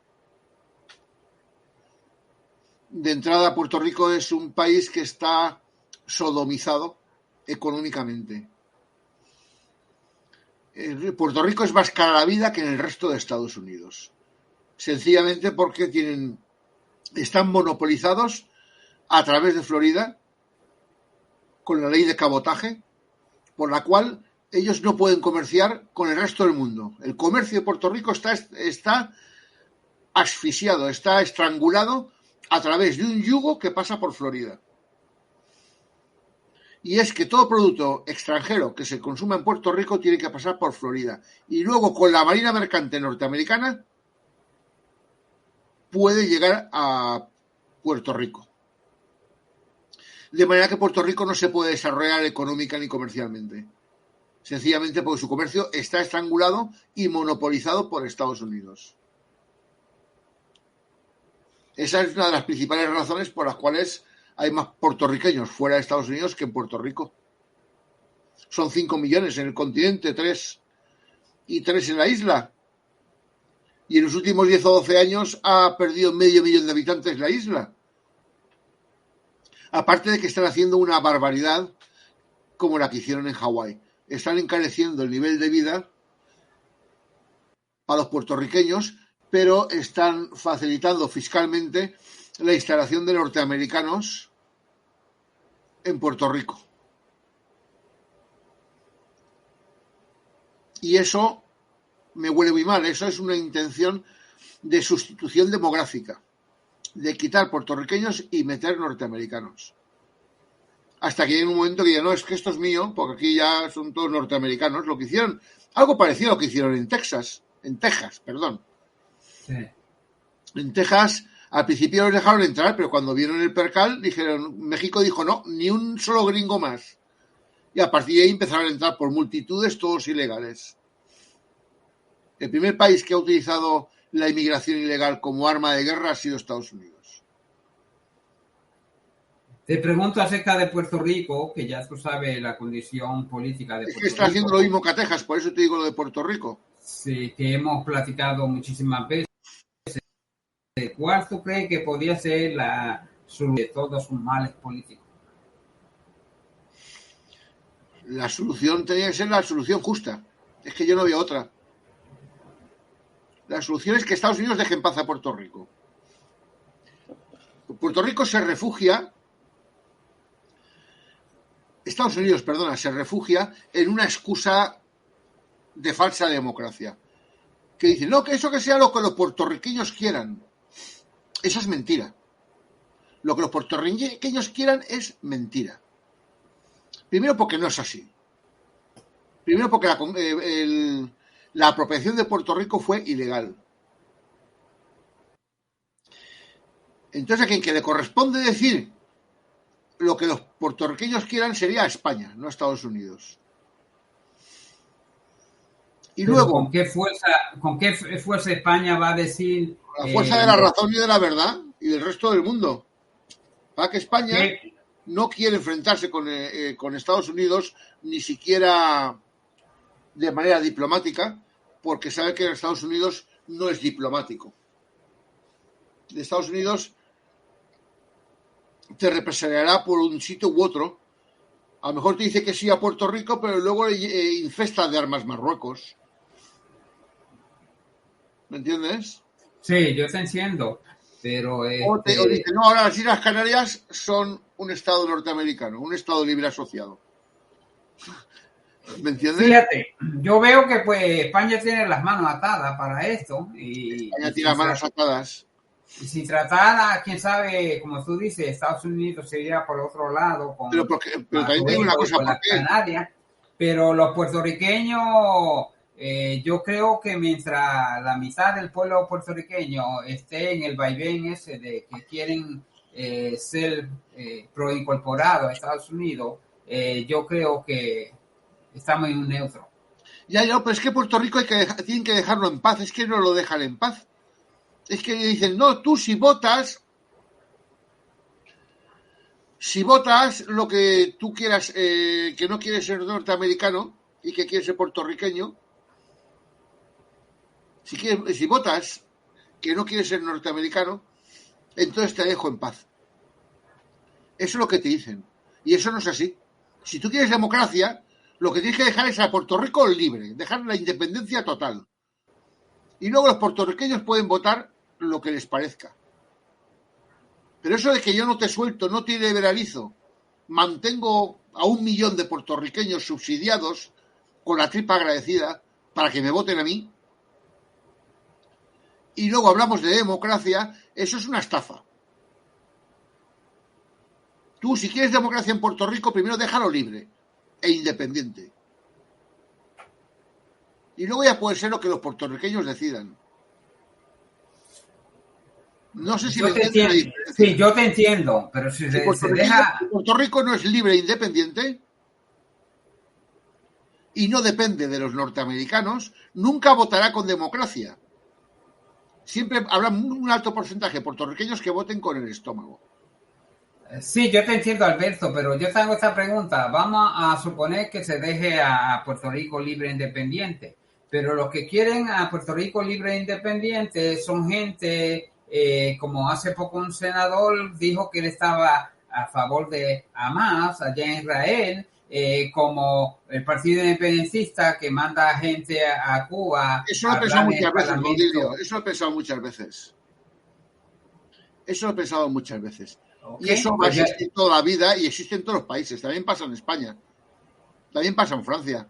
De entrada, Puerto Rico es un país que está sodomizado económicamente. Puerto Rico es más cara la vida que en el resto de Estados Unidos. Sencillamente porque están monopolizados a través de Florida con la ley de cabotaje, por la cual ellos no pueden comerciar con el resto del mundo. El comercio de Puerto Rico está asfixiado, está estrangulado a través de un yugo que pasa por Florida. Y es que todo producto extranjero que se consuma en Puerto Rico tiene que pasar por Florida. Y luego con la Marina Mercante norteamericana puede llegar a Puerto Rico. De manera que Puerto Rico no se puede desarrollar económica ni comercialmente. Sencillamente porque su comercio está estrangulado y monopolizado por Estados Unidos. Esa es una de las principales razones por las cuales hay más puertorriqueños fuera de Estados Unidos que en Puerto Rico. Son 5 millones en el continente, 3 en la isla. Y en los últimos 10 o 12 años ha perdido medio millón de habitantes la isla. Aparte de que están haciendo una barbaridad como la que hicieron en Hawái. Están encareciendo el nivel de vida a los puertorriqueños, pero están facilitando fiscalmente la instalación de norteamericanos en Puerto Rico. Y eso me huele muy mal. Eso es una intención de sustitución demográfica, de quitar puertorriqueños y meter norteamericanos. Hasta que llegue un momento que ya no, es que esto es mío, porque aquí ya son todos norteamericanos. Lo que hicieron, algo parecido a lo que hicieron en Texas. Sí. En Texas, al principio los dejaron entrar, pero cuando vieron el percal, México dijo no, ni un solo gringo más. Y a partir de ahí empezaron a entrar por multitudes, todos ilegales. El primer país que ha utilizado la inmigración ilegal como arma de guerra ha sido Estados Unidos. Te pregunto acerca de Puerto Rico, que ya tú sabes la condición política de Puerto Rico. Es que está haciendo lo mismo que a Texas, por eso te digo lo de Puerto Rico. Sí, que hemos platicado muchísimas veces. ¿Cuál tú crees que podría ser la solución de todos sus males políticos? La solución tenía que ser la solución justa. Es que yo no veo otra. La solución es que Estados Unidos deje en paz a Puerto Rico. Puerto Rico se refugia... Estados Unidos, se refugia en una excusa de falsa democracia. Que dicen, no, que eso que sea lo que los puertorriqueños quieran. Eso es mentira. Lo que los puertorriqueños quieran es mentira. Primero porque no es así. Primero porque la apropiación de Puerto Rico fue ilegal. Entonces a quien que le corresponde decir lo que los puertorriqueños quieran sería a España, no a Estados Unidos. Y pero luego... ¿Con qué fuerza España va a decir? La fuerza de la razón y de la verdad y del resto del mundo. Para que España no quiere enfrentarse con Estados Unidos ni siquiera de manera diplomática, porque sabe que Estados Unidos no es diplomático. Estados Unidos te represaliará por un sitio u otro. A lo mejor te dice que sí a Puerto Rico, pero luego infesta de armas Marruecos. ¿Me entiendes? Sí, yo te entiendo, pero... O dice, no, ahora las Islas Canarias son un estado norteamericano, un estado libre asociado. ¿Me entiendes? Fíjate, yo veo que pues España tiene las manos atadas para esto. España tiene las manos atadas. Y si tratara, quién sabe, como tú dices, Estados Unidos se iría por otro lado. Pero también tengo una cosa, ¿por qué? Canarias, pero los puertorriqueños, yo creo que mientras la mitad del pueblo puertorriqueño esté en el vaivén ese de que quieren ser proincorporados a Estados Unidos, yo creo que estamos en un neutro. Ya, pero es que Puerto Rico tienen que dejarlo en paz, es que no lo dejan en paz. Es que dicen, no, tú si votas lo que tú quieras, que no quieres ser norteamericano y que quieres ser puertorriqueño, Si votas que no quieres ser norteamericano, entonces te dejo en paz. Eso es lo que te dicen. Y eso no es así. Si tú quieres democracia, lo que tienes que dejar es a Puerto Rico libre, dejar la independencia total. Y luego los puertorriqueños pueden votar lo que les parezca. Pero eso de que yo no te suelto, no te liberalizo, mantengo a 1 millón de puertorriqueños subsidiados con la tripa agradecida para que me voten a mí, y luego hablamos de democracia, eso es una estafa. Tú, si quieres democracia en Puerto Rico, primero déjalo libre e independiente. Y luego ya puede ser lo que los puertorriqueños decidan. No sé si me entiendes la diferencia. Sí, yo te entiendo, pero si se deja... Puerto Rico no es libre e independiente y no depende de los norteamericanos, nunca votará con democracia. Siempre habrá un alto porcentaje de puertorriqueños que voten con el estómago. Sí, yo te entiendo, Alberto, pero yo te hago esta pregunta. Vamos a suponer que se deje a Puerto Rico libre e independiente, pero los que quieren a Puerto Rico libre e independiente son gente, como hace poco un senador dijo que él estaba a favor de Hamas allá en Israel, como el Partido Independentista que manda gente a Cuba. Eso lo he pensado muchas veces, Baudilio. Eso lo he pensado muchas veces. Eso lo he pensado muchas veces. Okay, y eso va a existir toda la vida y existe en todos los países. También pasa en España. También pasa en Francia.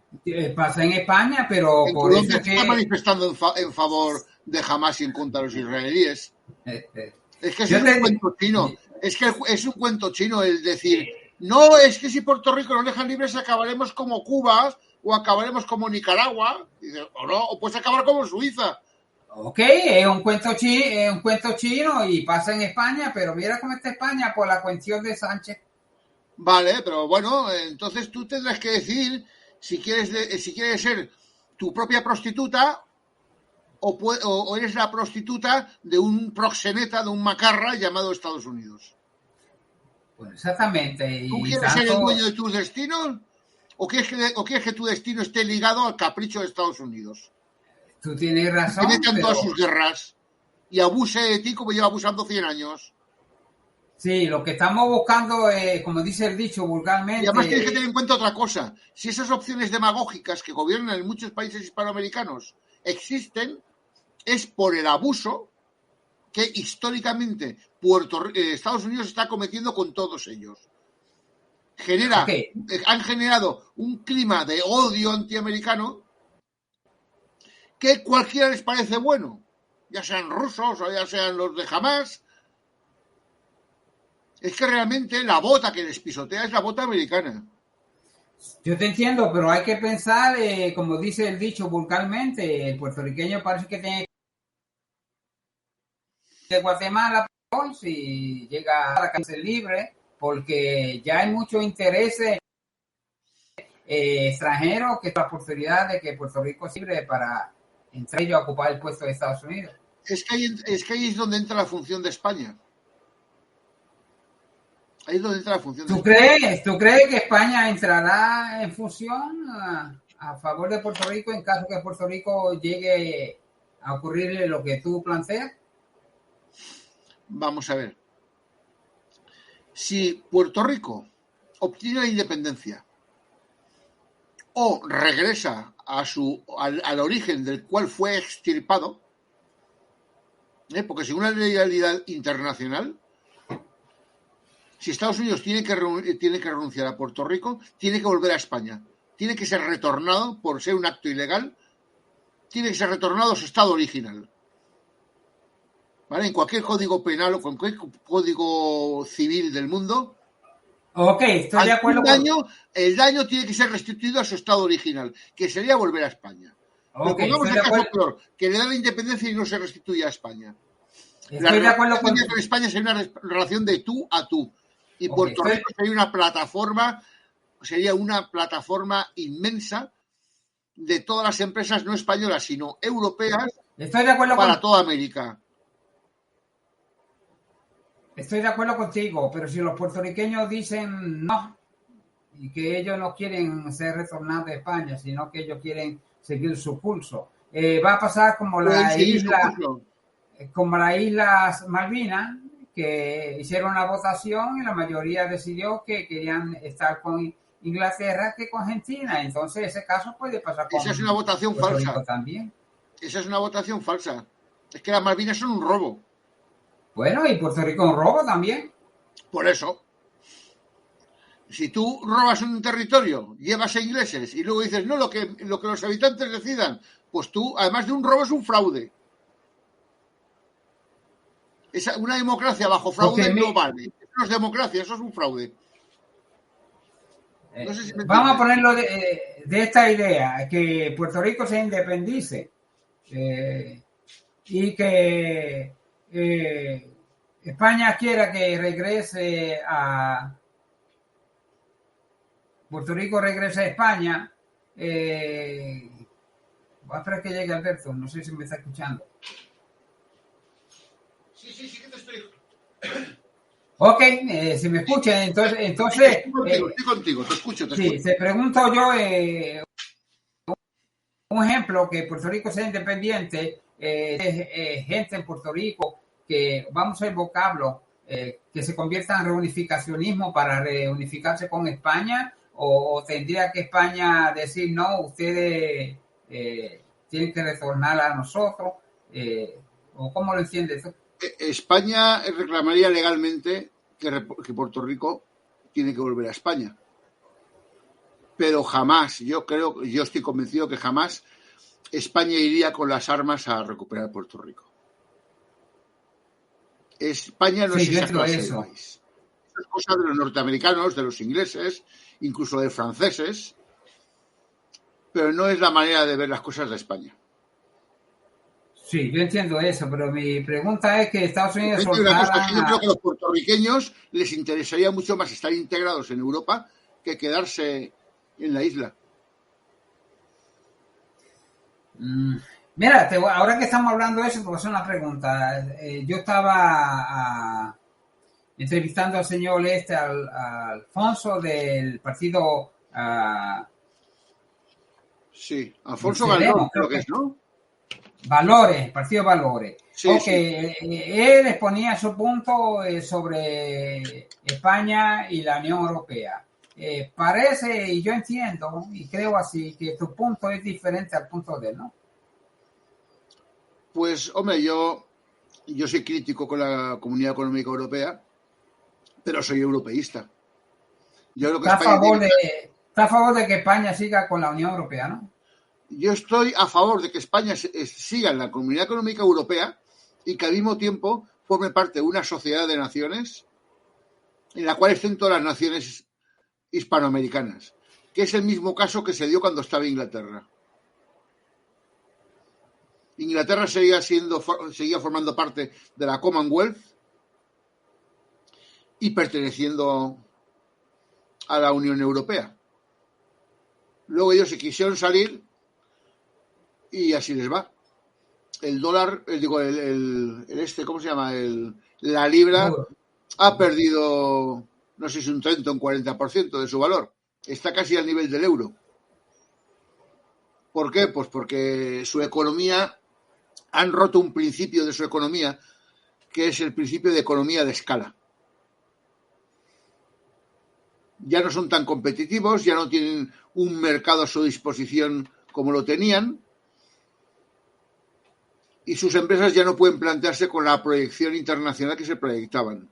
Pasa en España, pero en por Colombia eso se está manifestando en favor de Hamas y en contra de los israelíes. Es que es un cuento chino. Es que es un cuento chino el decir, no, es que si Puerto Rico nos dejan libres acabaremos como Cuba o acabaremos como Nicaragua. O no, o puedes acabar como Suiza. Ok, es un cuento chino y pasa en España, pero mira cómo está España por la cuestión de Sánchez. Vale, pero bueno, entonces tú tendrás que decir si quieres ser tu propia prostituta o eres la prostituta de un proxeneta, de un macarra llamado Estados Unidos. Pues exactamente. ¿Tú quieres ser el dueño de tus destinos o quieres que tu destino esté ligado al capricho de Estados Unidos? Tú tienes razón. Que metan todas sus guerras y abuse de ti como lleva abusando 100 años. Sí, lo que estamos buscando, como dice el dicho vulgarmente... Y además tienes que tener en cuenta otra cosa. Si esas opciones demagógicas que gobiernan en muchos países hispanoamericanos existen, es por el abuso que históricamente Estados Unidos está cometiendo con todos ellos. Han generado un clima de odio antiamericano que cualquiera les parece bueno, ya sean rusos o ya sean los de Hamas. Es que realmente la bota que les pisotea es la bota americana. Yo te entiendo, pero hay que pensar, como dice el dicho vulgarmente, el puertorriqueño parece que tiene de Guatemala hoy si llega a la cárcel libre, porque ya hay mucho interés extranjero que es la posibilidad de que Puerto Rico es libre para entre ellos ocupar el puesto de Estados Unidos. Es que ahí es donde entra la función de España. Ahí es donde entra la función de España. ¿Tú crees que España entrará en función a favor de Puerto Rico en caso que Puerto Rico llegue a ocurrir lo que tú planteas? Vamos a ver. Si Puerto Rico obtiene la independencia o regresa al origen del cual fue extirpado, porque según la legalidad internacional, si Estados Unidos tiene que renunciar a Puerto Rico, tiene que volver a España. Tiene que ser retornado por ser un acto ilegal. Tiene que ser retornado a su estado original. ¿Vale? En cualquier código penal o cualquier código civil del mundo. Ok, estoy de acuerdo. El daño tiene que ser restituido a su estado original, que sería volver a España. Pero pongamos el caso peor, que le da la independencia y no se restituye a España. Estoy de acuerdo con España sería una relación de tú a tú. Y Puerto Rico sería una plataforma inmensa de todas las empresas no españolas, sino europeas, para toda América. Estoy de acuerdo contigo, pero si los puertorriqueños dicen no, y que ellos no quieren ser retornados de España, sino que ellos quieren seguir su pulso, va a pasar Pueden seguir su curso. como las Islas Malvinas, que hicieron una votación y la mayoría decidió que querían estar con Inglaterra que con Argentina. Entonces, ese caso puede pasar con Esa es una votación Puerto falsa. Rico también. Esa es una votación falsa. Es que las Malvinas son un robo. Bueno, y Puerto Rico un robo también. Por eso, si tú robas un territorio, llevas a ingleses y luego dices, no, lo que los habitantes decidan, pues tú, además de un robo, es un fraude. Una democracia bajo fraude no vale. Eso no es democracia, eso es un fraude. No sé si vamos a ponerlo de esta idea, que Puerto Rico se independice y que España quiera que regrese a Puerto Rico, regrese a España. Voy a esperar que llegue Alberto, no sé si me está escuchando. Sí que te estoy. Ok, si me escuchan, entonces estoy contigo, te escucho. Sí, te pregunto yo un ejemplo que Puerto Rico sea independiente, gente en Puerto Rico que vamos a el vocablo que se convierta en reunificacionismo para reunificarse con España, o tendría que España decir no, ustedes tienen que retornar a nosotros, o cómo lo entiendes tú? España reclamaría legalmente que Puerto Rico tiene que volver a España. Pero jamás, yo estoy convencido que jamás España iría con las armas a recuperar Puerto Rico. España no es esa clase de país. Es cosa de los norteamericanos, de los ingleses, incluso de franceses, pero no es la manera de ver las cosas de España. Sí, yo entiendo eso, pero mi pregunta es que Estados Unidos yo creo que a los puertorriqueños les interesaría mucho más estar integrados en Europa que quedarse en la isla. Mira, ahora que estamos hablando de eso, te voy a hacer una pregunta. Yo estaba entrevistando al señor al Alfonso del partido... sí, Alfonso Galván, creo que es, ¿no? Valores, Partido Valores. Sí, okay. Sí. Él exponía su punto sobre España y la Unión Europea. Parece, y yo entiendo, y creo así, que tu punto es diferente al punto de él, ¿no? Pues, hombre, yo soy crítico con la Comunidad Económica Europea, pero soy europeísta. Yo creo que ¿Está a favor de que España siga con la Unión Europea, no? Yo estoy a favor de que España siga en la Comunidad Económica Europea y que al mismo tiempo forme parte de una sociedad de naciones en la cual estén todas las naciones hispanoamericanas, que es el mismo caso que se dio cuando estaba Inglaterra. Inglaterra seguía formando parte de la Commonwealth y perteneciendo a la Unión Europea. Luego ellos se quisieron salir y así les va. El dólar, ¿cómo se llama? La libra ha perdido, no sé si un 30 o un 40% de su valor. Está casi al nivel del euro. ¿Por qué? Pues porque su economía, han roto un principio de su economía, que es el principio de economía de escala. Ya no son tan competitivos, ya no tienen un mercado a su disposición como lo tenían, y sus empresas ya no pueden plantearse con la proyección internacional que se proyectaban.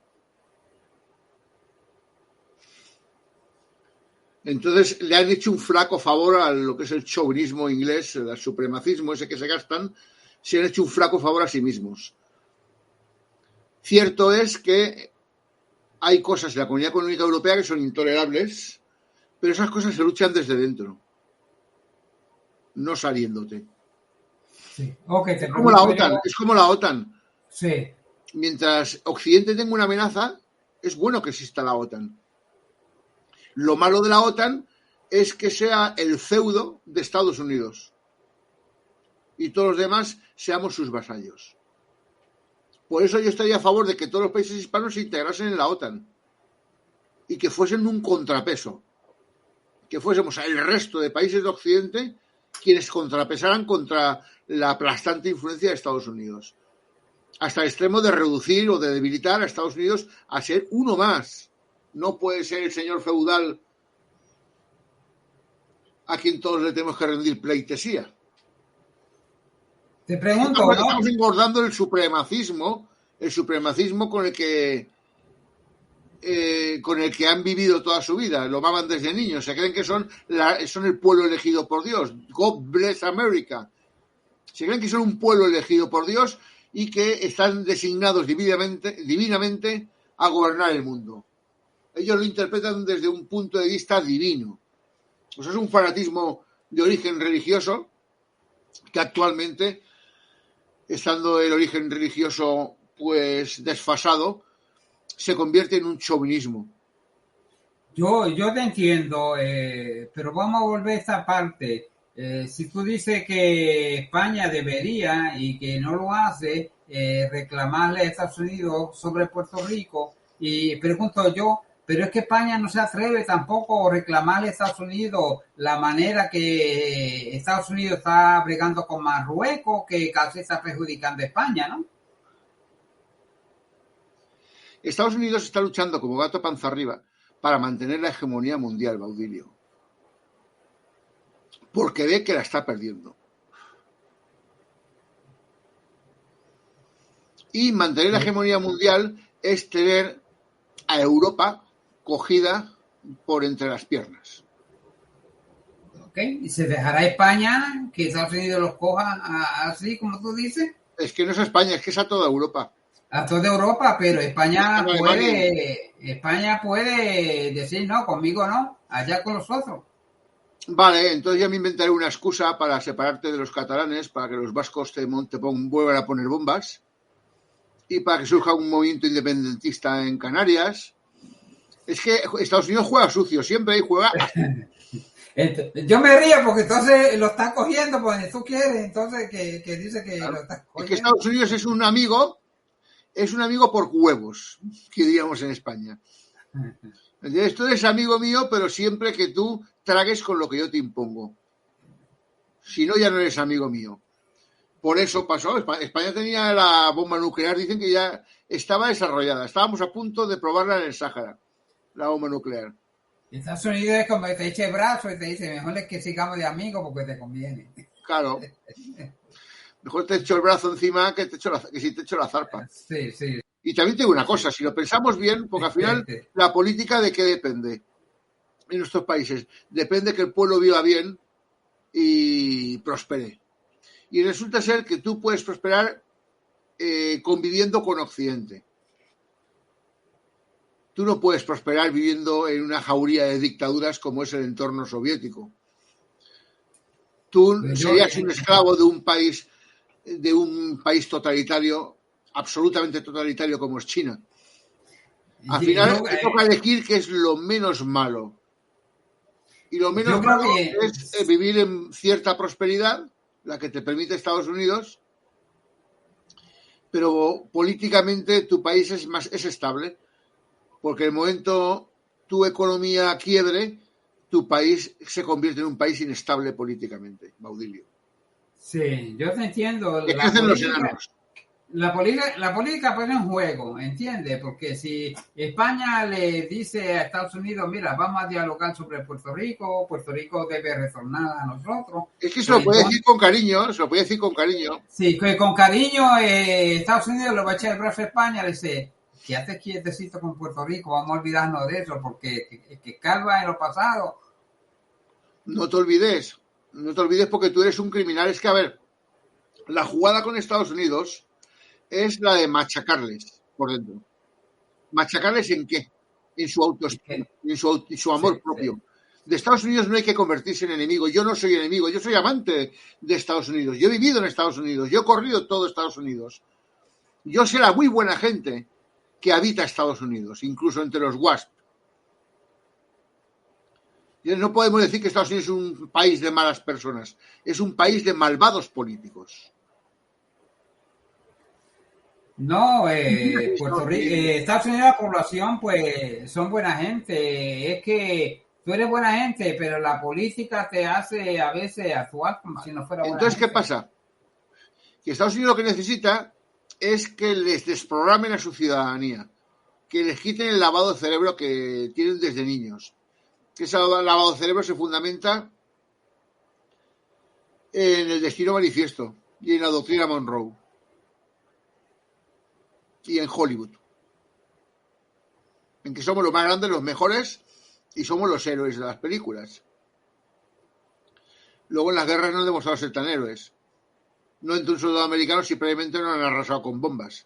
Entonces le han hecho un flaco favor a lo que es el chauvinismo inglés, el supremacismo ese que se gastan, se han hecho un flaco favor a sí mismos. Cierto es que hay cosas en la Comunidad Económica Europea que son intolerables, pero esas cosas se luchan desde dentro, no saliéndote. Sí. Okay, es como la OTAN. Sí. Mientras Occidente tenga una amenaza, es bueno que exista la OTAN. Lo malo de la OTAN es que sea el feudo de Estados Unidos y todos los demás seamos sus vasallos. Por eso yo estaría a favor de que todos los países hispanos se integrasen en la OTAN y que fuesen un contrapeso, que fuésemos el resto de países de Occidente quienes contrapesaran contra la aplastante influencia de Estados Unidos, hasta el extremo de reducir o de debilitar a Estados Unidos a ser uno más. No puede ser el señor feudal a quien todos le tenemos que rendir pleitesía. Te pregunto, ¿no? Estamos engordando el supremacismo con el que han vivido toda su vida, lo maman desde niños, se creen que son el pueblo elegido por Dios. God bless America. Se creen que son un pueblo elegido por Dios y que están designados divinamente a gobernar el mundo. Ellos lo interpretan desde un punto de vista divino. Pues es un fanatismo de origen religioso que actualmente, estando el origen religioso pues desfasado, se convierte en un chauvinismo. Yo te entiendo, pero vamos a volver a esta parte. Si tú dices que España debería y que no lo hace, reclamarle a Estados Unidos sobre Puerto Rico, y pregunto yo, pero es que España no se atreve tampoco a reclamarle a Estados Unidos la manera que Estados Unidos está bregando con Marruecos, que casi está perjudicando a España, ¿no? Estados Unidos está luchando como gato panza arriba para mantener la hegemonía mundial, Baudilio, porque ve que la está perdiendo. Y mantener la hegemonía mundial es tener a Europa cogida por entre las piernas. ¿Ok? ¿Y se dejará España que Estados Unidos los coja así como tú dices? Es que no es a España, es que es a toda Europa. A toda Europa, pero España puede decir no, conmigo no, allá con los otros. Vale, entonces ya me inventaré una excusa para separarte de los catalanes, para que los vascos te vuelvan a poner bombas y para que surja un movimiento independentista en Canarias. Es que Estados Unidos juega sucio, siempre juega. Yo me río porque entonces lo está cogiendo porque tú quieres, entonces que dice que claro, lo está cogiendo. Es que Estados Unidos es un amigo por huevos, que diríamos en España. Entonces, tú eres amigo mío, pero siempre que tú tragues con lo que yo te impongo. Si no, ya no eres amigo mío. Por eso pasó. España tenía la bomba nuclear, dicen que ya estaba desarrollada. Estábamos a punto de probarla en el Sáhara, la bomba nuclear. Estados Unidos es como que te eche el brazo y te dice, mejor es que sigamos de amigos porque te conviene. Claro. Mejor te echo el brazo encima que si te echo la zarpa. Sí, sí. Y también te digo una cosa, si lo pensamos bien, porque al final la política ¿de qué depende? En nuestros países depende que el pueblo viva bien y prospere. Y resulta ser que tú puedes prosperar conviviendo con Occidente. Tú no puedes prosperar viviendo en una jauría de dictaduras como es el entorno soviético. Tú serías un esclavo de un país totalitario, absolutamente totalitario como es China. Al final te toca elegir qué es lo menos malo. Y lo menos malo es vivir en cierta prosperidad, la que te permite Estados Unidos, pero políticamente tu país es estable, porque en el momento tu economía quiebre, tu país se convierte en un país inestable políticamente, Baudilio. Sí, yo te entiendo. ¿Qué hacen los enanos? La política pone en juego, ¿entiendes? Porque si España le dice a Estados Unidos, mira, vamos a dialogar sobre Puerto Rico debe retornar a nosotros. Es que se lo puede decir con cariño, Sí, que con cariño Estados Unidos le va a echar el brazo a España, le dice, quédate quietecito con Puerto Rico, vamos a olvidarnos de eso, porque que calva en lo pasado. No te olvides porque tú eres un criminal. Es que, a ver, la jugada con Estados Unidos es la de machacarles por dentro. ¿Machacarles en qué? En su autoestima, en su amor propio. De Estados Unidos no hay que convertirse en enemigo. Yo no soy enemigo, yo soy amante de Estados Unidos. Yo he vivido en Estados Unidos, yo he corrido todo Estados Unidos. Yo sé la muy buena gente que habita Estados Unidos, incluso entre los WASP. No podemos decir que Estados Unidos es un país de malas personas, es un país de malvados políticos. No, Puerto Rico, Estados Unidos, la población, pues, son buena gente. Es que tú eres buena gente, pero la política te hace a veces actuar como si no fuera buena gente. Entonces, ¿qué pasa? Que Estados Unidos lo que necesita es que les desprogramen a su ciudadanía, que les quiten el lavado de cerebro que tienen desde niños. Que ese lavado de cerebro se fundamenta en el Destino Manifiesto y en la doctrina Monroe y en Hollywood, en que somos los más grandes, los mejores y somos los héroes de las películas. Luego en las guerras no han demostrado ser tan héroes. No entre un soldado americano si previamente no han arrasado con bombas.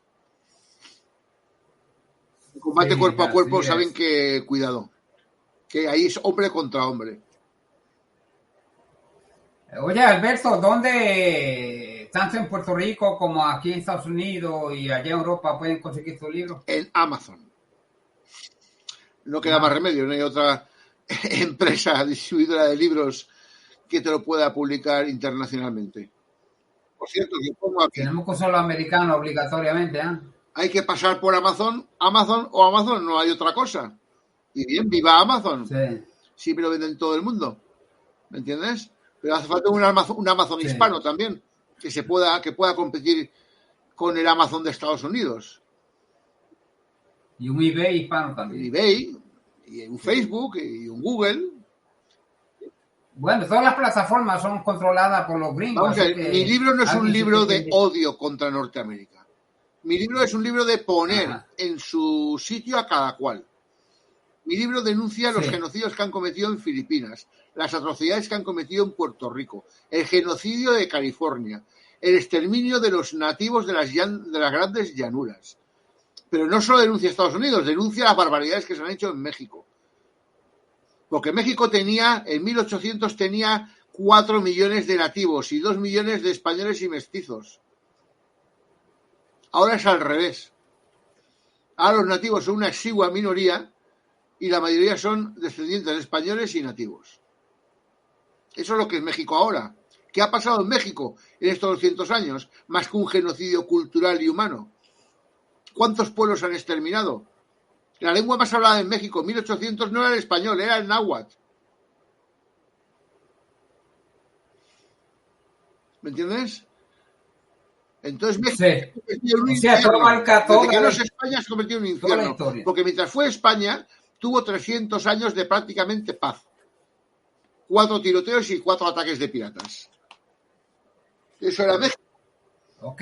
En combate Sí, cuerpo a cuerpo así saben es. que, cuidado, que ahí es hombre contra hombre. Oye, Alberto, ¿dónde, tanto en Puerto Rico como aquí en Estados Unidos y allá en Europa, pueden conseguir tu libro? En Amazon. No queda más Ah, remedio, no hay otra empresa distribuidora de libros que te lo pueda publicar internacionalmente. Por cierto, que pongo aquí, tenemos que usar los americanos obligatoriamente, ¿ah? hay que pasar por Amazon, Amazon, no hay otra cosa. Y bien, viva Amazon. Sí, Siempre lo venden en todo el mundo. ¿Me entiendes? Pero hace falta un Amazon sí. hispano también, que pueda competir con el Amazon de Estados Unidos. Y un eBay hispano En también. eBay, y en Sí. Facebook, y en Google. Bueno, todas las plataformas son controladas por los gringos, Vamos a así ver, mi que libro no es un alguien se libro tiene de que... odio contra Norteamérica. Mi libro es un libro de poner Ajá, en su sitio a cada cual. Mi libro denuncia los sí. genocidios que han cometido en Filipinas, las atrocidades que han cometido en Puerto Rico, el genocidio de California, el exterminio de los nativos de las grandes llanuras. Pero no solo denuncia a Estados Unidos, denuncia las barbaridades que se han hecho en México. Porque México en 1800 tenía 4 millones de nativos y 2 millones de españoles y mestizos. Ahora es al revés. Ahora los nativos son una exigua minoría y la mayoría son descendientes de españoles y nativos. Eso es lo que es México ahora. ¿Qué ha pasado en México en estos 200 años? Más que un genocidio cultural y humano. ¿Cuántos pueblos han exterminado? La lengua más hablada en México en 1800 no era el español, era el náhuatl. ¿Me entiendes? Entonces México Sí. se ha convertido en un O sea, todo infierno. marca Desde que no es España se ha convertido en un toda la infierno. historia. Porque mientras fue España, tuvo 300 años de prácticamente paz. 4 tiroteos y 4 ataques de piratas. Eso era México. Ok.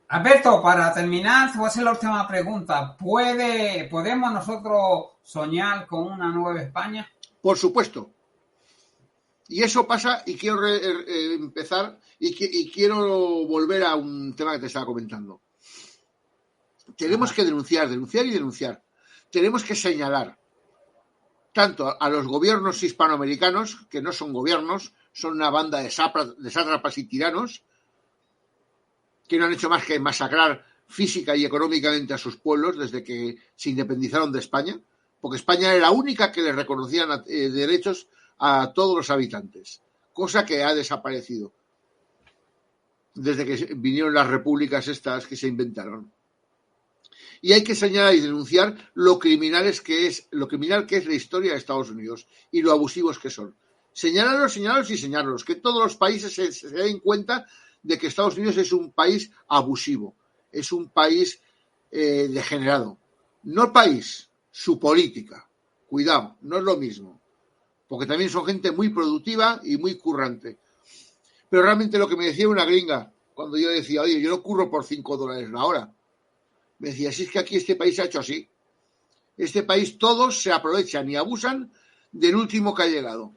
Alberto, para terminar, te voy a hacer la última pregunta. ¿Podemos nosotros soñar con una nueva España? Por supuesto. Y eso pasa, y quiero empezar, y quiero volver a un tema que te estaba comentando. Tenemos que denunciar y denunciar. Tenemos que señalar tanto a los gobiernos hispanoamericanos, que no son gobiernos, son una banda de sátrapas y tiranos, que no han hecho más que masacrar física y económicamente a sus pueblos desde que se independizaron de España, porque España era la única que les reconocían derechos a todos los habitantes, cosa que ha desaparecido desde que vinieron las repúblicas estas que se inventaron. Y hay que señalar y denunciar lo criminal que es la historia de Estados Unidos y lo abusivos que son. Señalarlos, que todos los países se den cuenta de que Estados Unidos es un país abusivo, es un país degenerado. No el país, su política. Cuidado, no es lo mismo. Porque también son gente muy productiva y muy currante. Pero realmente lo que me decía una gringa, cuando yo decía, oye, yo no curro por $5 la hora. Me decía, si es que aquí este país se ha hecho así. Este país todos se aprovechan y abusan del último que ha llegado.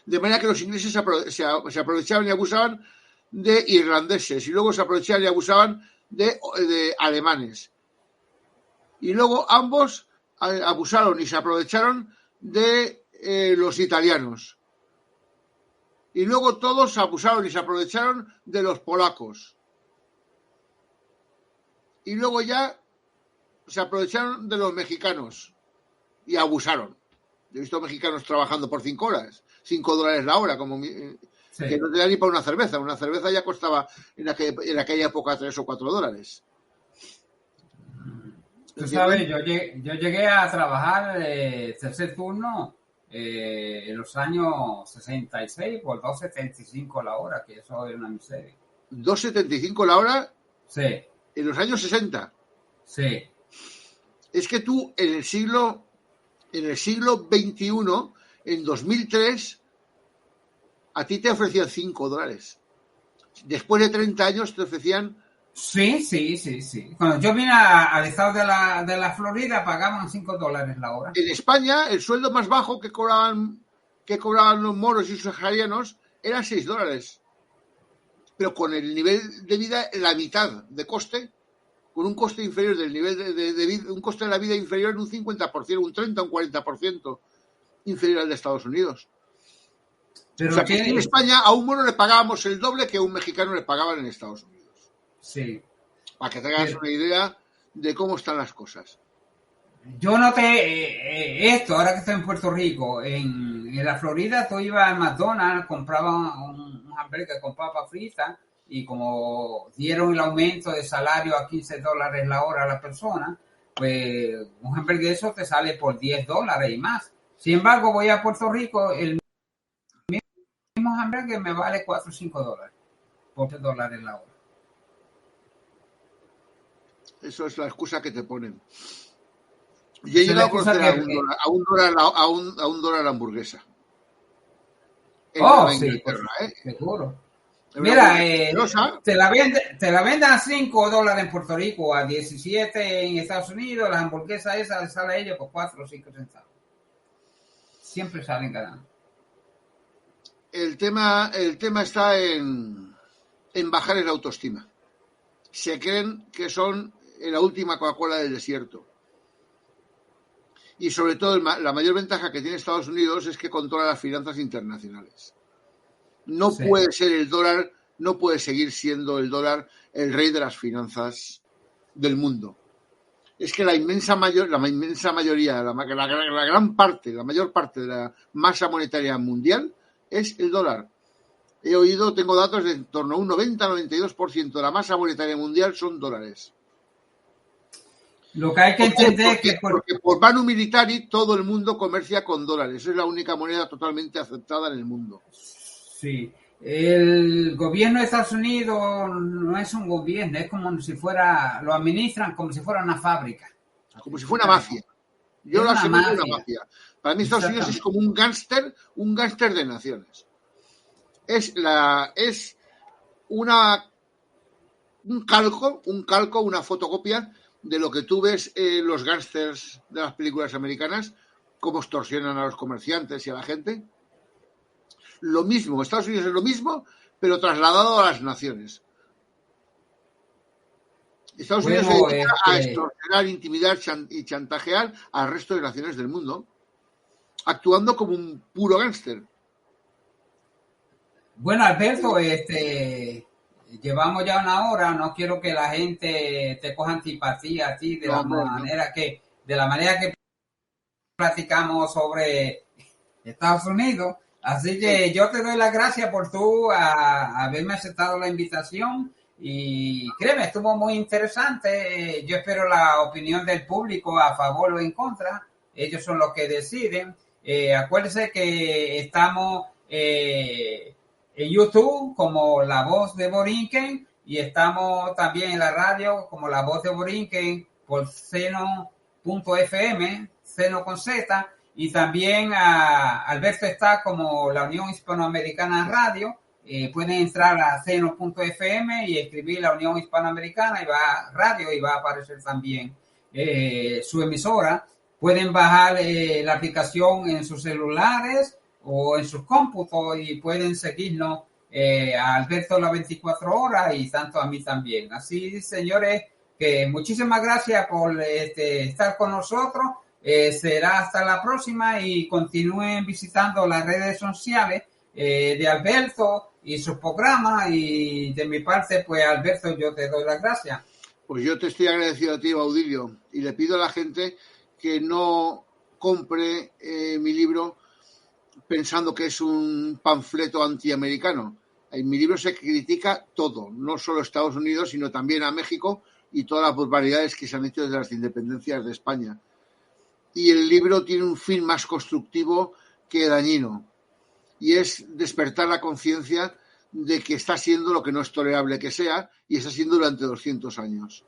De manera que los ingleses se aprovechaban y abusaban de irlandeses y luego se aprovechaban y abusaban de alemanes. Y luego ambos abusaron y se aprovecharon de los italianos. Y luego todos abusaron y se aprovecharon de los polacos. Y luego ya se aprovecharon de los mexicanos y abusaron. He visto mexicanos trabajando por 5 horas, $5 la hora, como Sí. que no te da ni para una cerveza. Una cerveza ya costaba en aquella época $3 o $4. Tú sabes, yo llegué a trabajar tercer turno en los años 66 por 2,75 la hora, que eso es una miseria. 2,75 la hora Sí, en los años 60. sí. Es que tú en el siglo XXI, en 2003, a ti te ofrecían $5. Después de 30 años te ofrecían... Sí. Cuando yo vine al estado de la Florida, pagaban $5 la hora. En España, el sueldo más bajo que cobraban los moros y saharianos era $6. Pero con el nivel de vida, la mitad de coste, con un coste inferior del nivel de vida, un coste de la vida inferior en un 50%, un 30, un 40% inferior al de Estados Unidos. Pero o sea, que en España a un mono le pagábamos el doble que a un mexicano le pagaban en Estados Unidos. Sí. Para que te hagas una idea de cómo están las cosas. Yo noté esto, ahora que estoy en Puerto Rico, en la Florida tú ibas al McDonald's, comprabas un hamburguesa con papa frita y como dieron el aumento de salario a $15 la hora a la persona, pues un hamburguesa eso te sale por $10 y más. Sin embargo, voy a Puerto Rico, el mismo hamburguesa me vale $4 o $5 por $10 la hora. Eso es la excusa que te ponen. Yo he llegado a conocer a un dólar la hamburguesa. Sí, seguro. Mira, te la venden a $5 en Puerto Rico, a 17 en Estados Unidos, las hamburguesas esas les sale a ellos por 4 o 5 centavos. Siempre salen ganando. El tema está en bajar el autoestima. Se creen que son la última Coca-Cola del desierto. Y sobre todo la mayor ventaja que tiene Estados Unidos es que controla las finanzas internacionales. No puede ser el dólar, no puede seguir siendo el dólar el rey de las finanzas del mundo. Es que la mayoría, la mayor parte de la masa monetaria mundial es el dólar. Tengo datos de en torno a un 90-92% de la masa monetaria mundial son dólares. Lo que hay que entender es que porque por Manu Militari todo el mundo comercia con dólares. Es la única moneda totalmente aceptada en el mundo. Sí. El gobierno de Estados Unidos no es un gobierno, es como si fuera, lo administran como si fuera una fábrica. Como si fuera una mafia. Yo lo asemejo a una mafia. Para mí Estados Unidos es como un gángster de naciones. Es un calco, una fotocopia de lo que tú ves los gángsters de las películas americanas, cómo extorsionan a los comerciantes y a la gente. Lo mismo, Estados Unidos es lo mismo, pero trasladado a las naciones. Estados Unidos se dedica a extorsionar, intimidar y chantajear al resto de naciones del mundo, actuando como un puro gángster. Bueno, Alberto, llevamos ya una hora, no quiero que la gente te coja antipatía a ti de la manera que platicamos sobre Estados Unidos. Así que yo te doy las gracias por tú haberme aceptado la invitación y créeme, estuvo muy interesante. Yo espero la opinión del público a favor o en contra. Ellos son los que deciden. Acuérdense que estamos en YouTube como La Voz de Borinquen y estamos también en la radio como La Voz de Borinquen por Seno.fm, Seno con Z, y también Alberto está como la Unión Hispanoamericana Radio. Pueden entrar a Seno.fm y escribir la Unión Hispanoamericana y va a radio y va a aparecer también su emisora. Pueden bajar la aplicación en sus celulares o en sus cómputos y pueden seguirnos a Alberto las 24 horas y tanto a mí también. Así, señores, que muchísimas gracias por estar con nosotros. Será hasta la próxima y continúen visitando las redes sociales de Alberto y sus programas, y de mi parte, pues Alberto, yo te doy las gracias. Pues yo te estoy agradecido a ti, Baudilio, y le pido a la gente que no compre mi libro pensando que es un panfleto antiamericano. En mi libro se critica todo, no solo Estados Unidos, sino también a México y todas las barbaridades que se han hecho desde las independencias de España. Y el libro tiene un fin más constructivo que dañino, y es despertar la conciencia de que está siendo lo que no es tolerable que sea, y está siendo durante 200 años.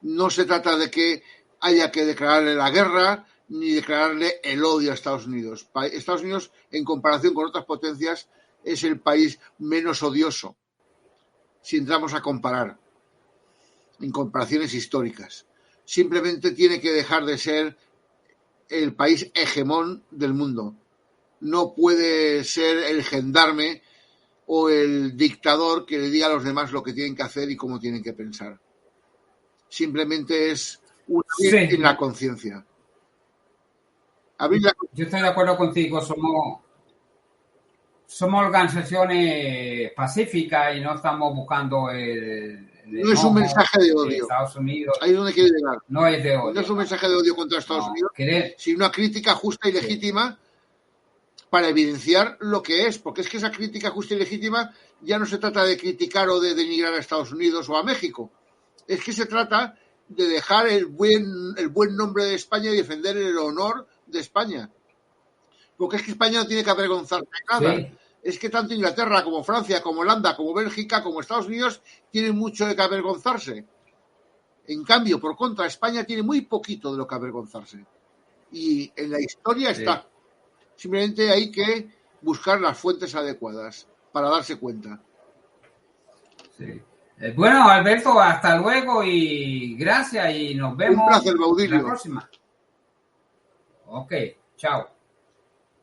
No se trata de que haya que declararle la guerra ni declararle el odio a Estados Unidos. Estados Unidos, en comparación con otras potencias, es el país menos odioso, si entramos a comparar, en comparaciones históricas. Simplemente tiene que dejar de ser el país hegemón del mundo. No puede ser el gendarme o el dictador que le diga a los demás lo que tienen que hacer y cómo tienen que pensar. Simplemente es un abrir en la conciencia. Yo estoy de acuerdo contigo, somos organizaciones pacíficas y no estamos buscando no es un mensaje de odio. Estados Unidos. Ahí es donde quiere llegar. No es de odio. No es un mensaje de odio contra Estados Unidos, sino una crítica justa y legítima para evidenciar lo que es, porque es que esa crítica justa y legítima ya no se trata de criticar o de denigrar a Estados Unidos o a México. Es que se trata de dejar el buen nombre de España y defender el honor de España. Porque es que España no tiene que avergonzarse de nada. Sí. Es que tanto Inglaterra como Francia, como Holanda, como Bélgica, como Estados Unidos tienen mucho de que avergonzarse. En cambio, por contra, España tiene muy poquito de lo que avergonzarse. Y en la historia está. Simplemente hay que buscar las fuentes adecuadas para darse cuenta. Sí. Bueno, Alberto, hasta luego y gracias y nos vemos. Un placer, Baudilio. La próxima. Ok, chao.